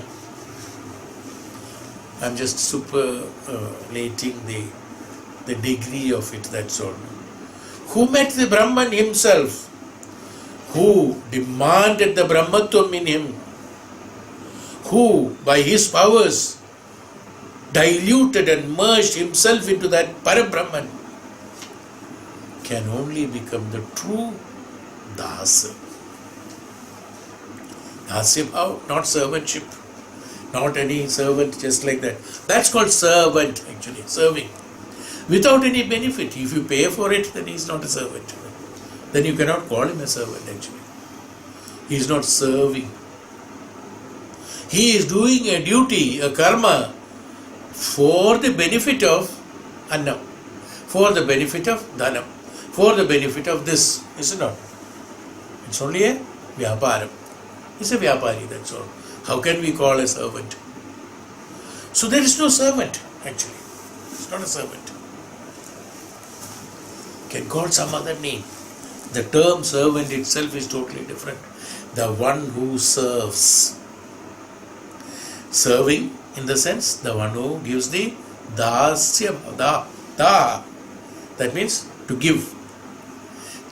I am just superlating the degree of it, that's all. Who met the Brahman himself, who demanded the Brahmatvam in him, who by his powers diluted and merged himself into that Parabrahman, can only become the true Dasa. Dasya bhav, not servantship. Not any servant just like that. That's called servant actually, serving. Without any benefit. If you pay for it, then he is not a servant. Then you cannot call him a servant actually. He is not serving. He is doing a duty, a karma, for the benefit of annam, for the benefit of dhanam, for the benefit of this, is it not? It's only a vyaparam. It's a vyapari, that's all. How can we call a servant? So there is no servant actually. It's not a servant. Can call some other name. The term servant itself is totally different. The one who serves. Serving in the sense, the one who gives the dasya, da. That means to give.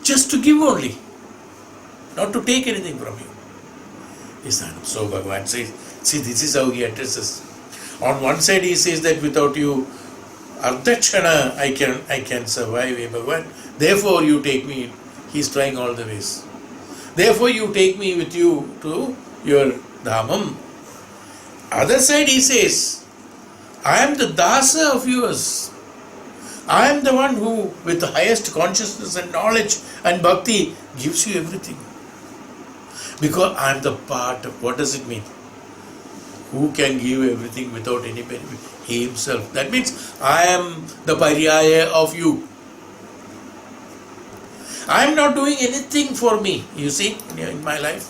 Just to give only. Not to take anything from you. So Bhagavan says, see, this is how he addresses. On one side he says that without you, ardhakshana, I can survive, Bhagavan. Therefore you take me. He is trying all the ways. Therefore you take me with you to your dhamam. Other side he says, I am the dasa of yours. I am the one who, with the highest consciousness and knowledge and bhakti, gives you everything. Because I am the part of, what does it mean? Who can give everything without any benefit? He himself. That means I am the paryaya of you. I am not doing anything for me, you see, in my life.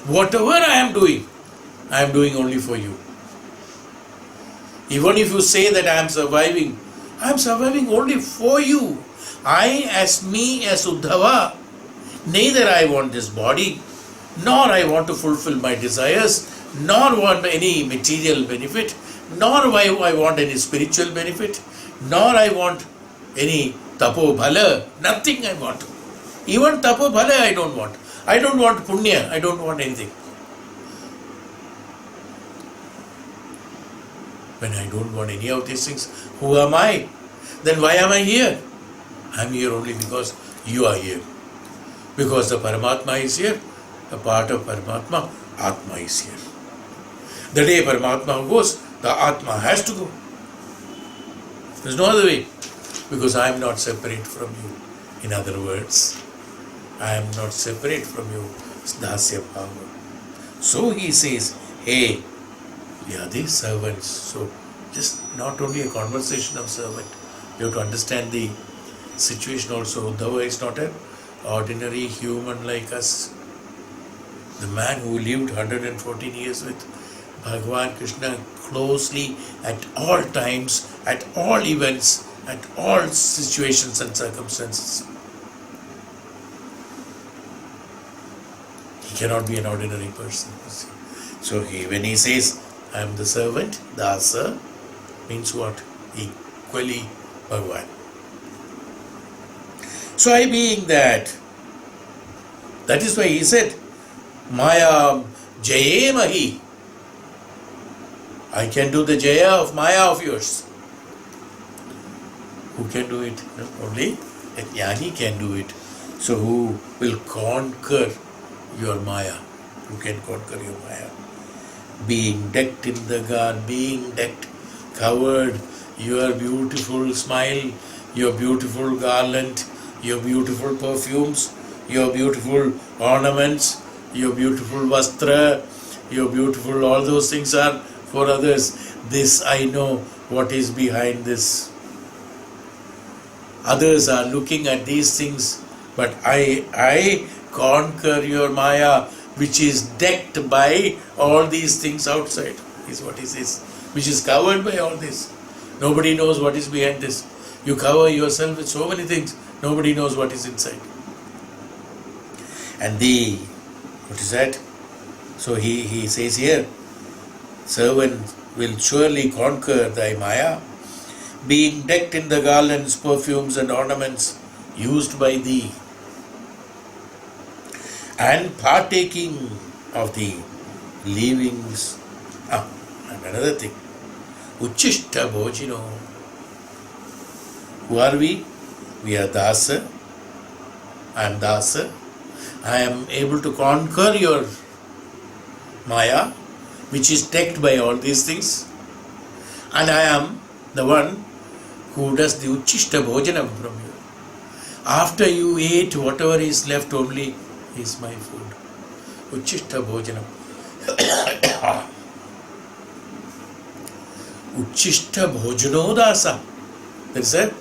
Whatever I am doing only for you. Even if you say that I am surviving only for you. I as Uddhava, neither I want this body, nor I want to fulfill my desires, nor want any material benefit, nor I want any spiritual benefit, nor I want any tapo bhala, nothing I want. Even tapo bhala I don't want. I don't want punya, I don't want anything. When I don't want any of these things, who am I? Then why am I here? I am here only because you are here. Because the Paramatma is here, a part of Paramatma, Atma is here. The day Paramatma goes, the Atma has to go. There is no other way. Because I am not separate from you. In other words, I am not separate from you. It's Dasya Bhava. So he says, hey, we are the servants. So just not only a conversation of servant. You have to understand the situation also. Uddhava is not an ordinary human like us. The man who lived 114 years with Bhagavan Krishna closely at all times, at all events, at all situations and circumstances. He cannot be an ordinary person. So when he says, I am the servant, Dasa, means what? Equally Bhagavan. So I being that is why he said, Maya Jaye Mahi. I can do the Jaya of Maya of yours. Who can do it? No, only a Jnani can do it. So who will conquer your Maya? Who can conquer your Maya? Being decked in the garb, being decked, covered, your beautiful smile, your beautiful garland, your beautiful perfumes, your beautiful ornaments, your beautiful vastra, your beautiful, all those things are for others. This I know what is behind this. Others are looking at these things, but I conquer your Maya, which is decked by all these things outside, is what he says, which is covered by all this. Nobody knows what is behind this. You cover yourself with so many things, nobody knows what is inside. And what is that? So he says here, servant will surely conquer thy Maya, being decked in the garlands, perfumes and ornaments used by thee, and partaking of the leavings. And another thing, Uchishta Bhojino. Who are we? We are Dasa. I am Dasa. I am able to conquer your Maya, which is decked by all these things. And I am the one who does the Uchishta Bhojanam from you. After you ate, whatever is left only is my food. Uchishta Bhojanam. Uchishta Bhojano Dasa. That's it.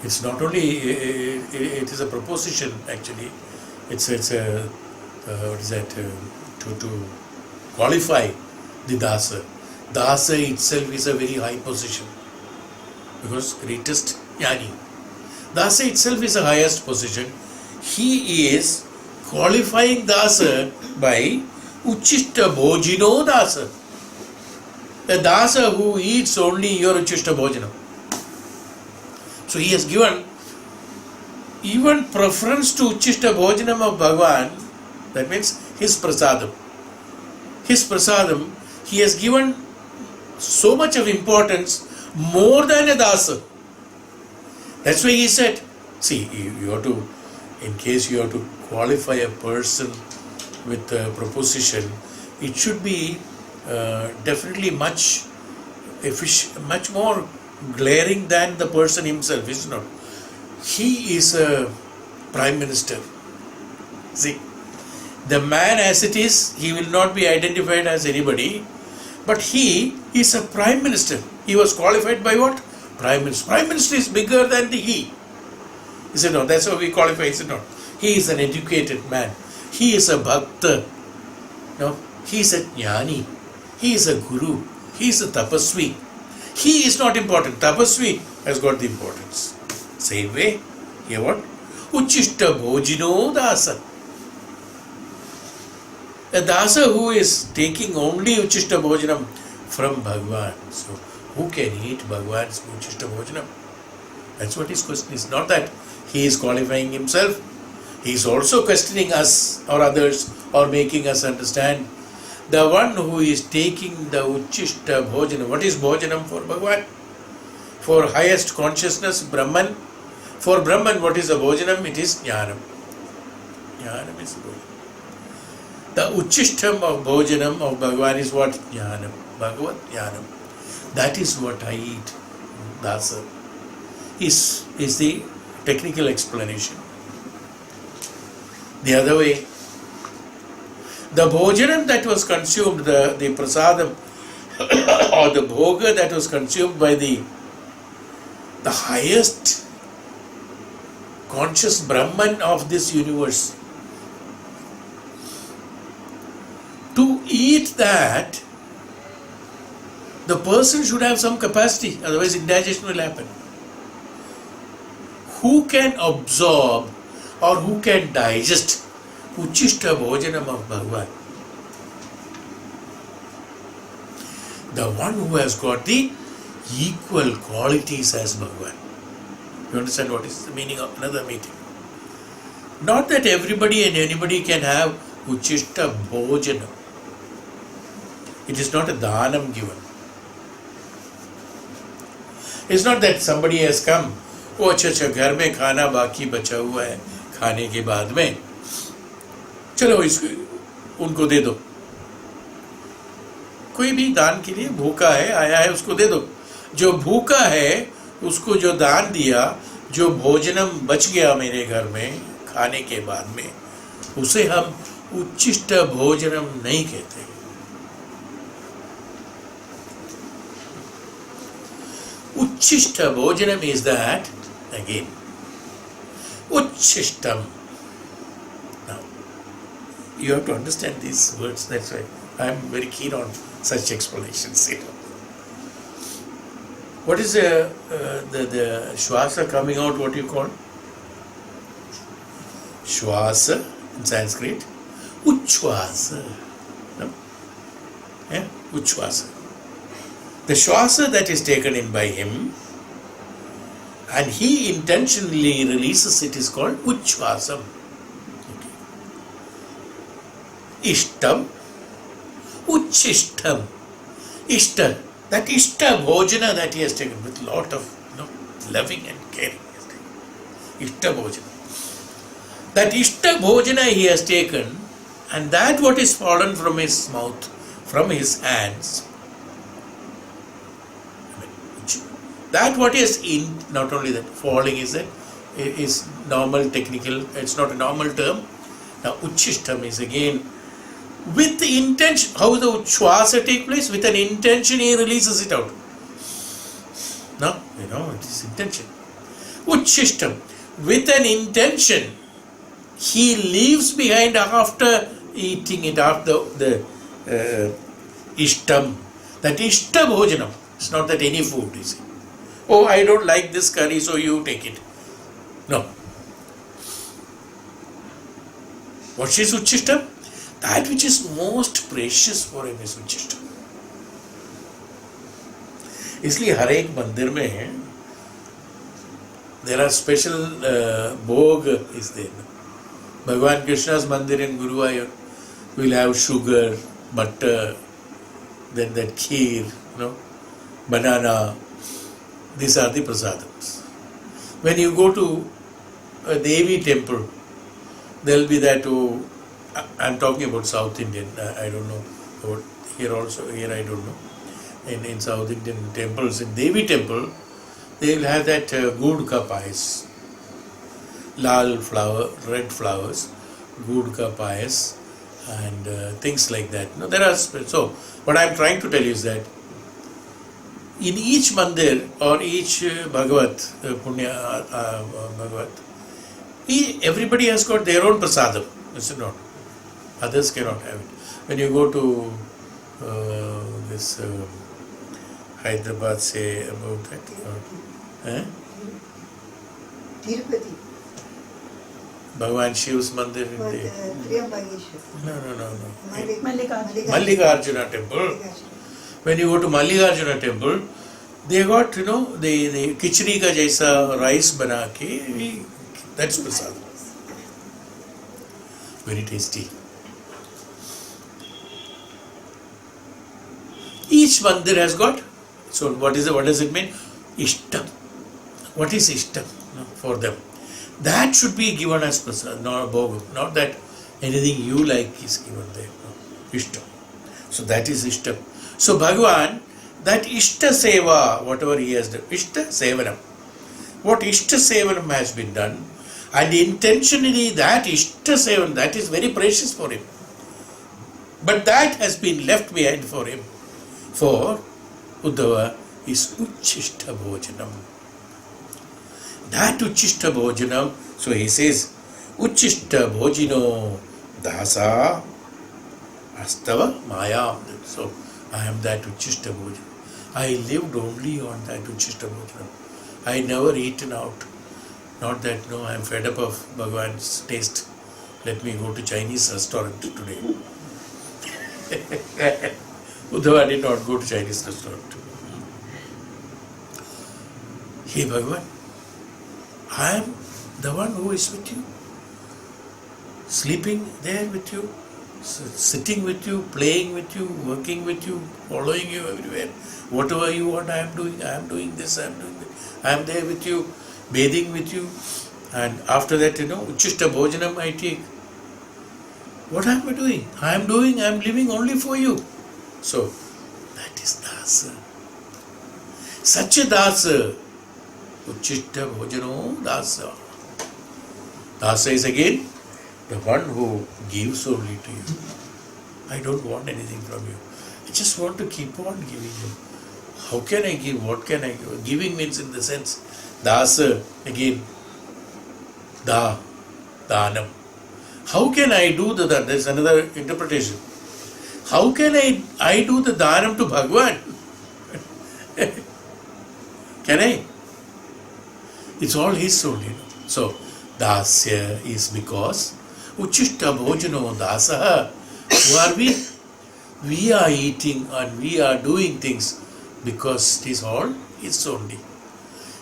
It's not only, it is a proposition actually. It's a what is that, to qualify the Dasa. Dasa itself is a very high position, because greatest Jnani. Dasa itself is the highest position. He is qualifying Dasa by Uchishta Bhojino Dasa. A Dasa who eats only your Uchishta Bhojanam. So he has given even preference to Uchishta Bhojanam of Bhagavan. That means his prasadam. His prasadam, he has given so much of importance, more than a Dasa. That's why he said, see, you have to, in case you have to qualify a person with a proposition, it should be definitely much more glaring than the person himself, is not. He is a prime minister. See, the man as it is, he will not be identified as anybody, but he is a prime minister. He was qualified by what? Prime minister. Prime minister is bigger than the he. Is it not? That's how we qualify, is it not? He is an educated man. He is a bhakta. No, he is a jnani. He is a guru. He is a tapasvi. He is not important. Tapasvi has got the importance. Same way, here what? Uchishta Bhojino Dasa. A Dasa who is taking only Uchishta Bhojanam from Bhagavan. So, who can eat Bhagavan's Uchishta Bhojanam? That's what his question is. Not that he is qualifying himself. He is also questioning us or others or making us understand. The one who is taking the Uchishta Bhojanam. What is Bhojanam for Bhagavan? For highest consciousness, Brahman. For Brahman, what is the Bhojanam? It is Jnanam. Jnanam is Bhojanam. The Uchishtam of Bhojanam of Bhagavan is what? Jnanam. Bhagavad Jnanam. That is what I eat. Dasa. Is the technical explanation. The other way, the bhojanam that was consumed, the prasadam or the bhoga that was consumed by the highest conscious Brahman of this universe, to eat that, the person should have some capacity, otherwise indigestion will happen. Who can absorb or who can digest Uchishta Bhojanam of Bhagavan? The one who has got the equal qualities as Bhagavan. You understand what is the meaning of another meeting? Not that everybody and anybody can have Uchishta Bhojanam. It is not a dhanam given. It's not that somebody has come, oh अच्छा घर में खाना बाकी बचा हुआ है, खाने के बाद में चलो इसको उनको दे दो. कोई भी दान के लिए भूखा है, आया है, उसको दे दो. जो भूखा है उसको जो दान दिया, जो भोजनम बच गया मेरे घर में खाने के बाद में, उसे हम उच्चिष्ट भोजनम नहीं कहते. Uchishta Bhojanam is that, again, Uchishtam. Now, you have to understand these words, that's why I am very keen on such explanations. What is the Shwasa coming out, what you call? Shwasa in Sanskrit, Uchwasa. No? Yeah? Uchwasa. The Shwasa that is taken in by him and he intentionally releases it is called Uchvasam. Okay. Ishtam, Uchishtam. Ishta, that Ishta Bhojana that he has taken with lot of loving and caring. Ishta Bhojana. That Ishta Bhojana he has taken, and that what is fallen from his mouth, from his hands, that what is in, not only that, falling is that, is normal technical, it's not a normal term. Now Uchishtam is again with the intention. How the Uchwasa take place? With an intention he releases it out. No, it is intention. Uchishtam, with an intention he leaves behind after eating it, after the Ishtam. That Ishta Bhojanam. It's not that any food is. Oh, I don't like this curry, so you take it. No. What is Uchishtam? That which is most precious for him is Uchishtam. इसलिए हर एक मंदिर में there are special bhog is there. Bhagavan Krishna's mandir in Guruvayur will have sugar, butter, then that kheer, banana. These are the prasadams. When you go to a Devi temple, there will be that, I am talking about South Indian, I don't know, about here also, here I don't know. In South Indian temples, in Devi temple, they will have that good ka payas. Lal flower, red flowers, good ka payas, and things like that. There are, so what I am trying to tell you is that in each mandir or each Bhagavat, Punya Bhagavat, everybody has got their own prasadam. Is it not? Others cannot have it. When you go to this Hyderabad, say about that, Tirupati. Bhagavan Shiv's mandir in the Mallikarjuna. Mallikarjuna temple. When you go to Mallikarjuna temple, They got, the khichdi ka jaisa rice bana ke, that's prasad. Very tasty. Each mandir has got, so what does it mean? Ishta. What is ishta for them? That should be given as prasad, not bhog, not that anything you like is given there. No. Ishta. So that is ishta. So Bhagavan, that ishta seva, whatever he has done, ishta sevanam. What ishta sevanam has been done, and intentionally that ishta sevanam, that is very precious for him. But that has been left behind for him. For Uddhava is uchishta bhojanam. That uchishta bhojanam, so he says, uchishta bhojino dasa astava mayam. So I am that uchishta bhojanam. I lived only on that uchishta bhojanam. I never eaten out. Not that, no, I am fed up of Bhagavan's taste. Let me go to Chinese restaurant today. Uddhava did not go to Chinese restaurant. Hey Bhagavan, I am the one who is with you, sleeping there with you, sitting with you, playing with you, working with you, following you everywhere. Whatever you want, I am doing. I am doing this, I am doing that. I am there with you, bathing with you. And after that, uchishta bhojanam I take. What am I doing? I am living only for you. So, that is dasa. Such a dasa. Uchishta bhojano dasa. Dasa is again the one who gives only to you. I don't want anything from you. I just want to keep on giving you. How can I give? What can I give? Giving means in the sense, dasa, again, danam. How can I do the danam? There's another interpretation. How can I do the dhanam to Bhagavan? Can I? It's all his only. So, dasya is because uchishta bhojano dasaha. Who are we? We are eating and we are doing things because it is all his only.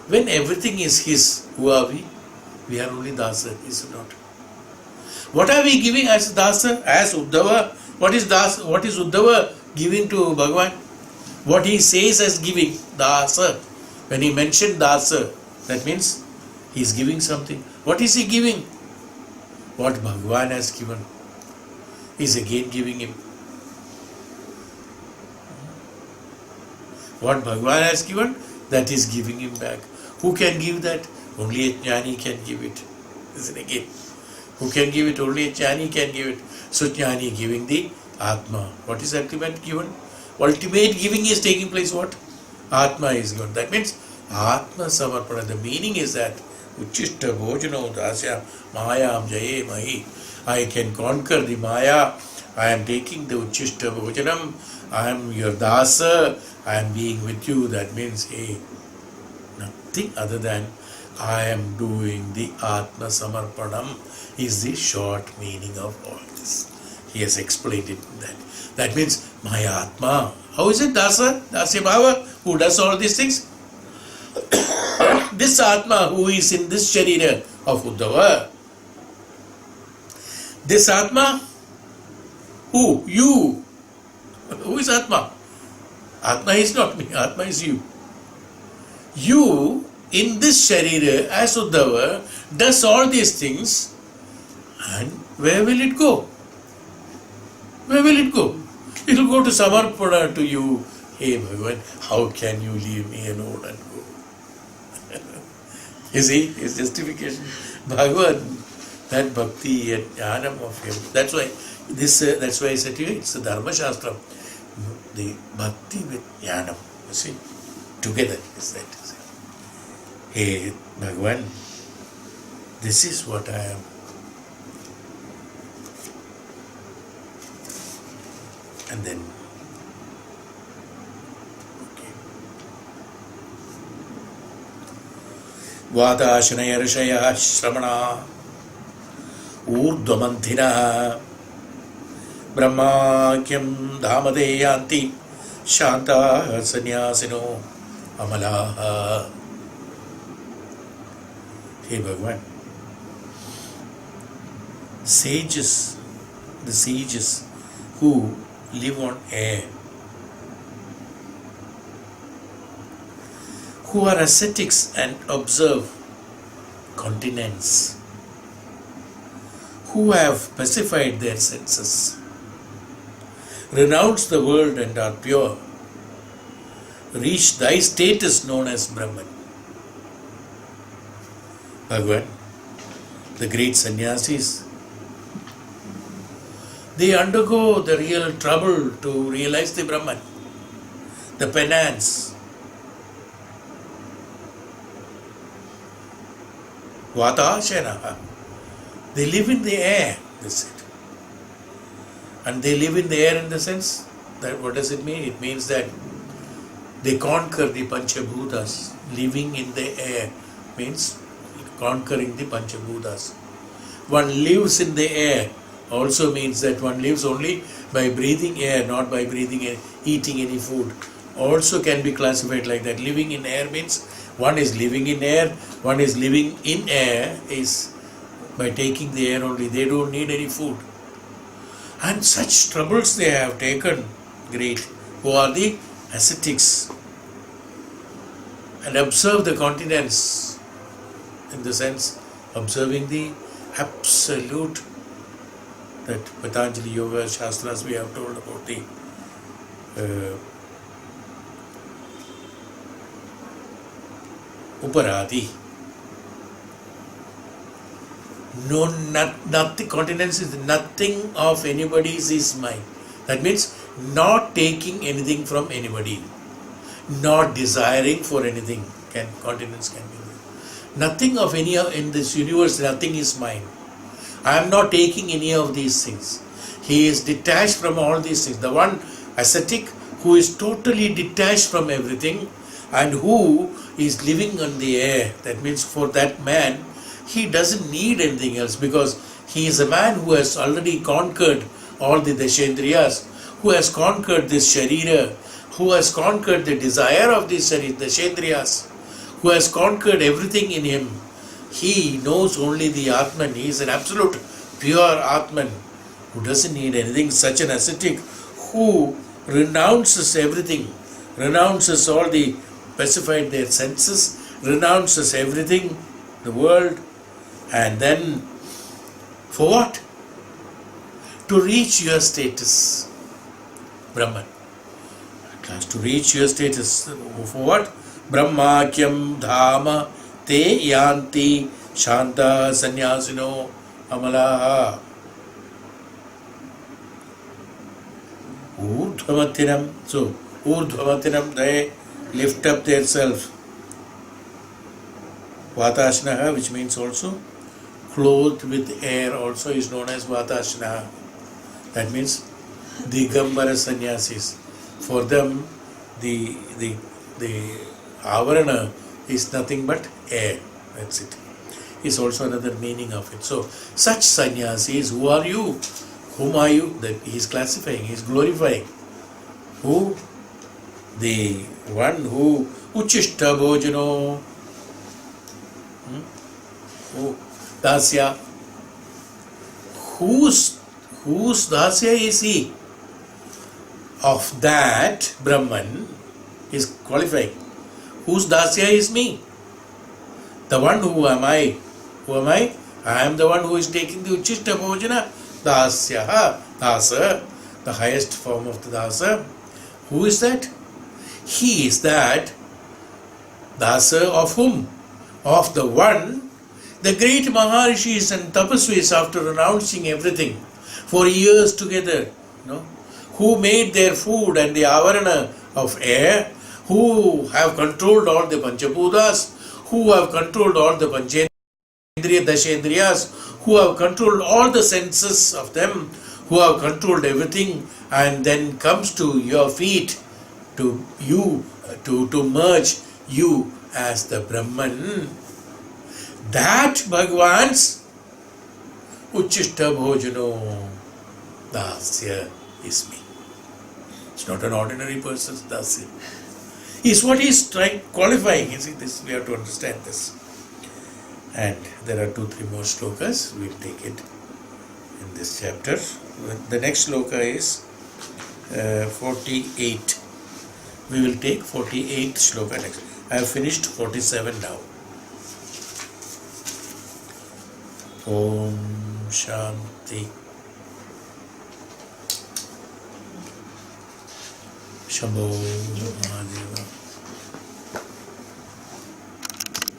When everything is his, who are we? We are only dasa, is it not? What are we giving as dasa? As Uddhava? What is Uddhava giving to Bhagavan? What he says as giving, dasa. When he mentioned dasa, that means he is giving something. What is he giving? What Bhagavan has given, he is again giving him. What Bhagavan has given, that is giving him back. Who can give that? Only a jnani can give it. Isn't it again? Who can give it? Only a jnani can give it. So jnani giving the Atma. What is ultimate given? Ultimate giving is taking place what? Atma is given. That means Atma Samarpana. The meaning is that Uchishta Bhojano Dasya Mayam Jaye Mahi. I can conquer the Maya. I am taking the Uchishta Bhojanam. I am your Dasa. I am being with you. That means, hey, nothing other than I am doing the Atma Samarpanam is the short meaning of all this. He has explained it that. That means my Atma. How is it Dasa? Dasya Bhava, who does all these things? This Atma who is in this Sharira of Uddhava. This Atma, who? You. Who is Atma? Atma is not me, Atma is you. You in this Sharira as Uddhava does all these things, and where will it go? Where will it go? It will go to Samarpana to you. Hey Bhagavan, how can you leave me alone and go? You see, his justification. Bhagavan, that bhakti and jnanam of him. That's why I said to you, it's the Dharma Shastra. The bhakti with jnanam. You see, together is that. Hey Bhagavan, this is what I am. And then, okay. Vādāshanaya rishaya shramana urdhvamanthina brahmakyam dhamade yanti shanta sannyasino Amalaha. Hey Bhagwan, sages, the sages who live on air, who are ascetics and observe continence, who have pacified their senses, renounce the world and are pure, reach thy status known as Brahman. Bhagwan, the great sannyasis, they undergo the real trouble to realize the Brahman, the penance. Vatashanaha. They live in the air, they said. And they live in the air in the sense that what does it mean? It means that they conquer the Panchabhutas. Living in the air means conquering the Panchabhutas. One lives in the air also means that one lives only by breathing air, not by eating any food. Also can be classified like that. Living in air means one is living in air, one is living in air is by taking the air only. They don't need any food. And such troubles they have taken, great, who are the ascetics, and observe the continence, in the sense observing the absolute, that Patanjali Yoga Shastras we have told about the Uparati. No, nothing, continence is nothing of anybody's is mine. That means not taking anything from anybody, not desiring for anything. Continence can be there. Nothing of any in this universe, nothing is mine. I am not taking any of these things. He is detached from all these things. The one ascetic who is totally detached from everything and who is living on the air. That means for that man, he doesn't need anything else, because he is a man who has already conquered all the Dashendriyas, who has conquered this Sharira, who has conquered the desire of this Sharira, the Dashendriyas, who has conquered everything in him. He knows only the Atman. He is an absolute pure Atman who doesn't need anything. Such an ascetic who renounces everything, renounces all the pacified their senses, renounces everything, the world, and then for what? To reach your status, Brahman. At last, to reach your status. For what? Brahmakyam dhama te yanti shanta sannyasino amalaha. Urdhvamatinam. So, Urdhvamatinam, they lift up themselves. Vatashnaha, which means also clothed with air, also is known as Vatashnaha. That means Digambara sannyasis. For them, the avarana is nothing but air. That's it. Is also another meaning of it. So, such sannyasis, who are you? Whom are you? That he is classifying, he is glorifying. Who? The one who Uchishta Bhojano. Oh, Dasya. Whose Dasya is he? Of that Brahman is qualifying. Whose Dasya is me? The one who am I? Who am I? I am the one who is taking the Uchishta Bhojana. Dasya, Dasa, the highest form of the Dasa. Who is that? He is that Dasa of whom? Of the one, the great Maharishis and Tapasvis, after renouncing everything for years together, who made their food and the avarana of air, who have controlled all the Panchabhutas, who have controlled all the Panchendriya, Dashendriyas, who have controlled all the senses of them, who have controlled everything, and then comes to your feet, to you, to merge you as the Brahman. That Bhagwan's Uchishta Bhojano Dasya is me. It's not an ordinary person's Dasya. is what he is trying qualifying. You see, this we have to understand this. And there are 2-3 more slokas. We'll take it in this chapter. The next sloka is 48. We will take 48th sloka next. I have finished 47 now. Om Shanti. Shambho Mahadeva.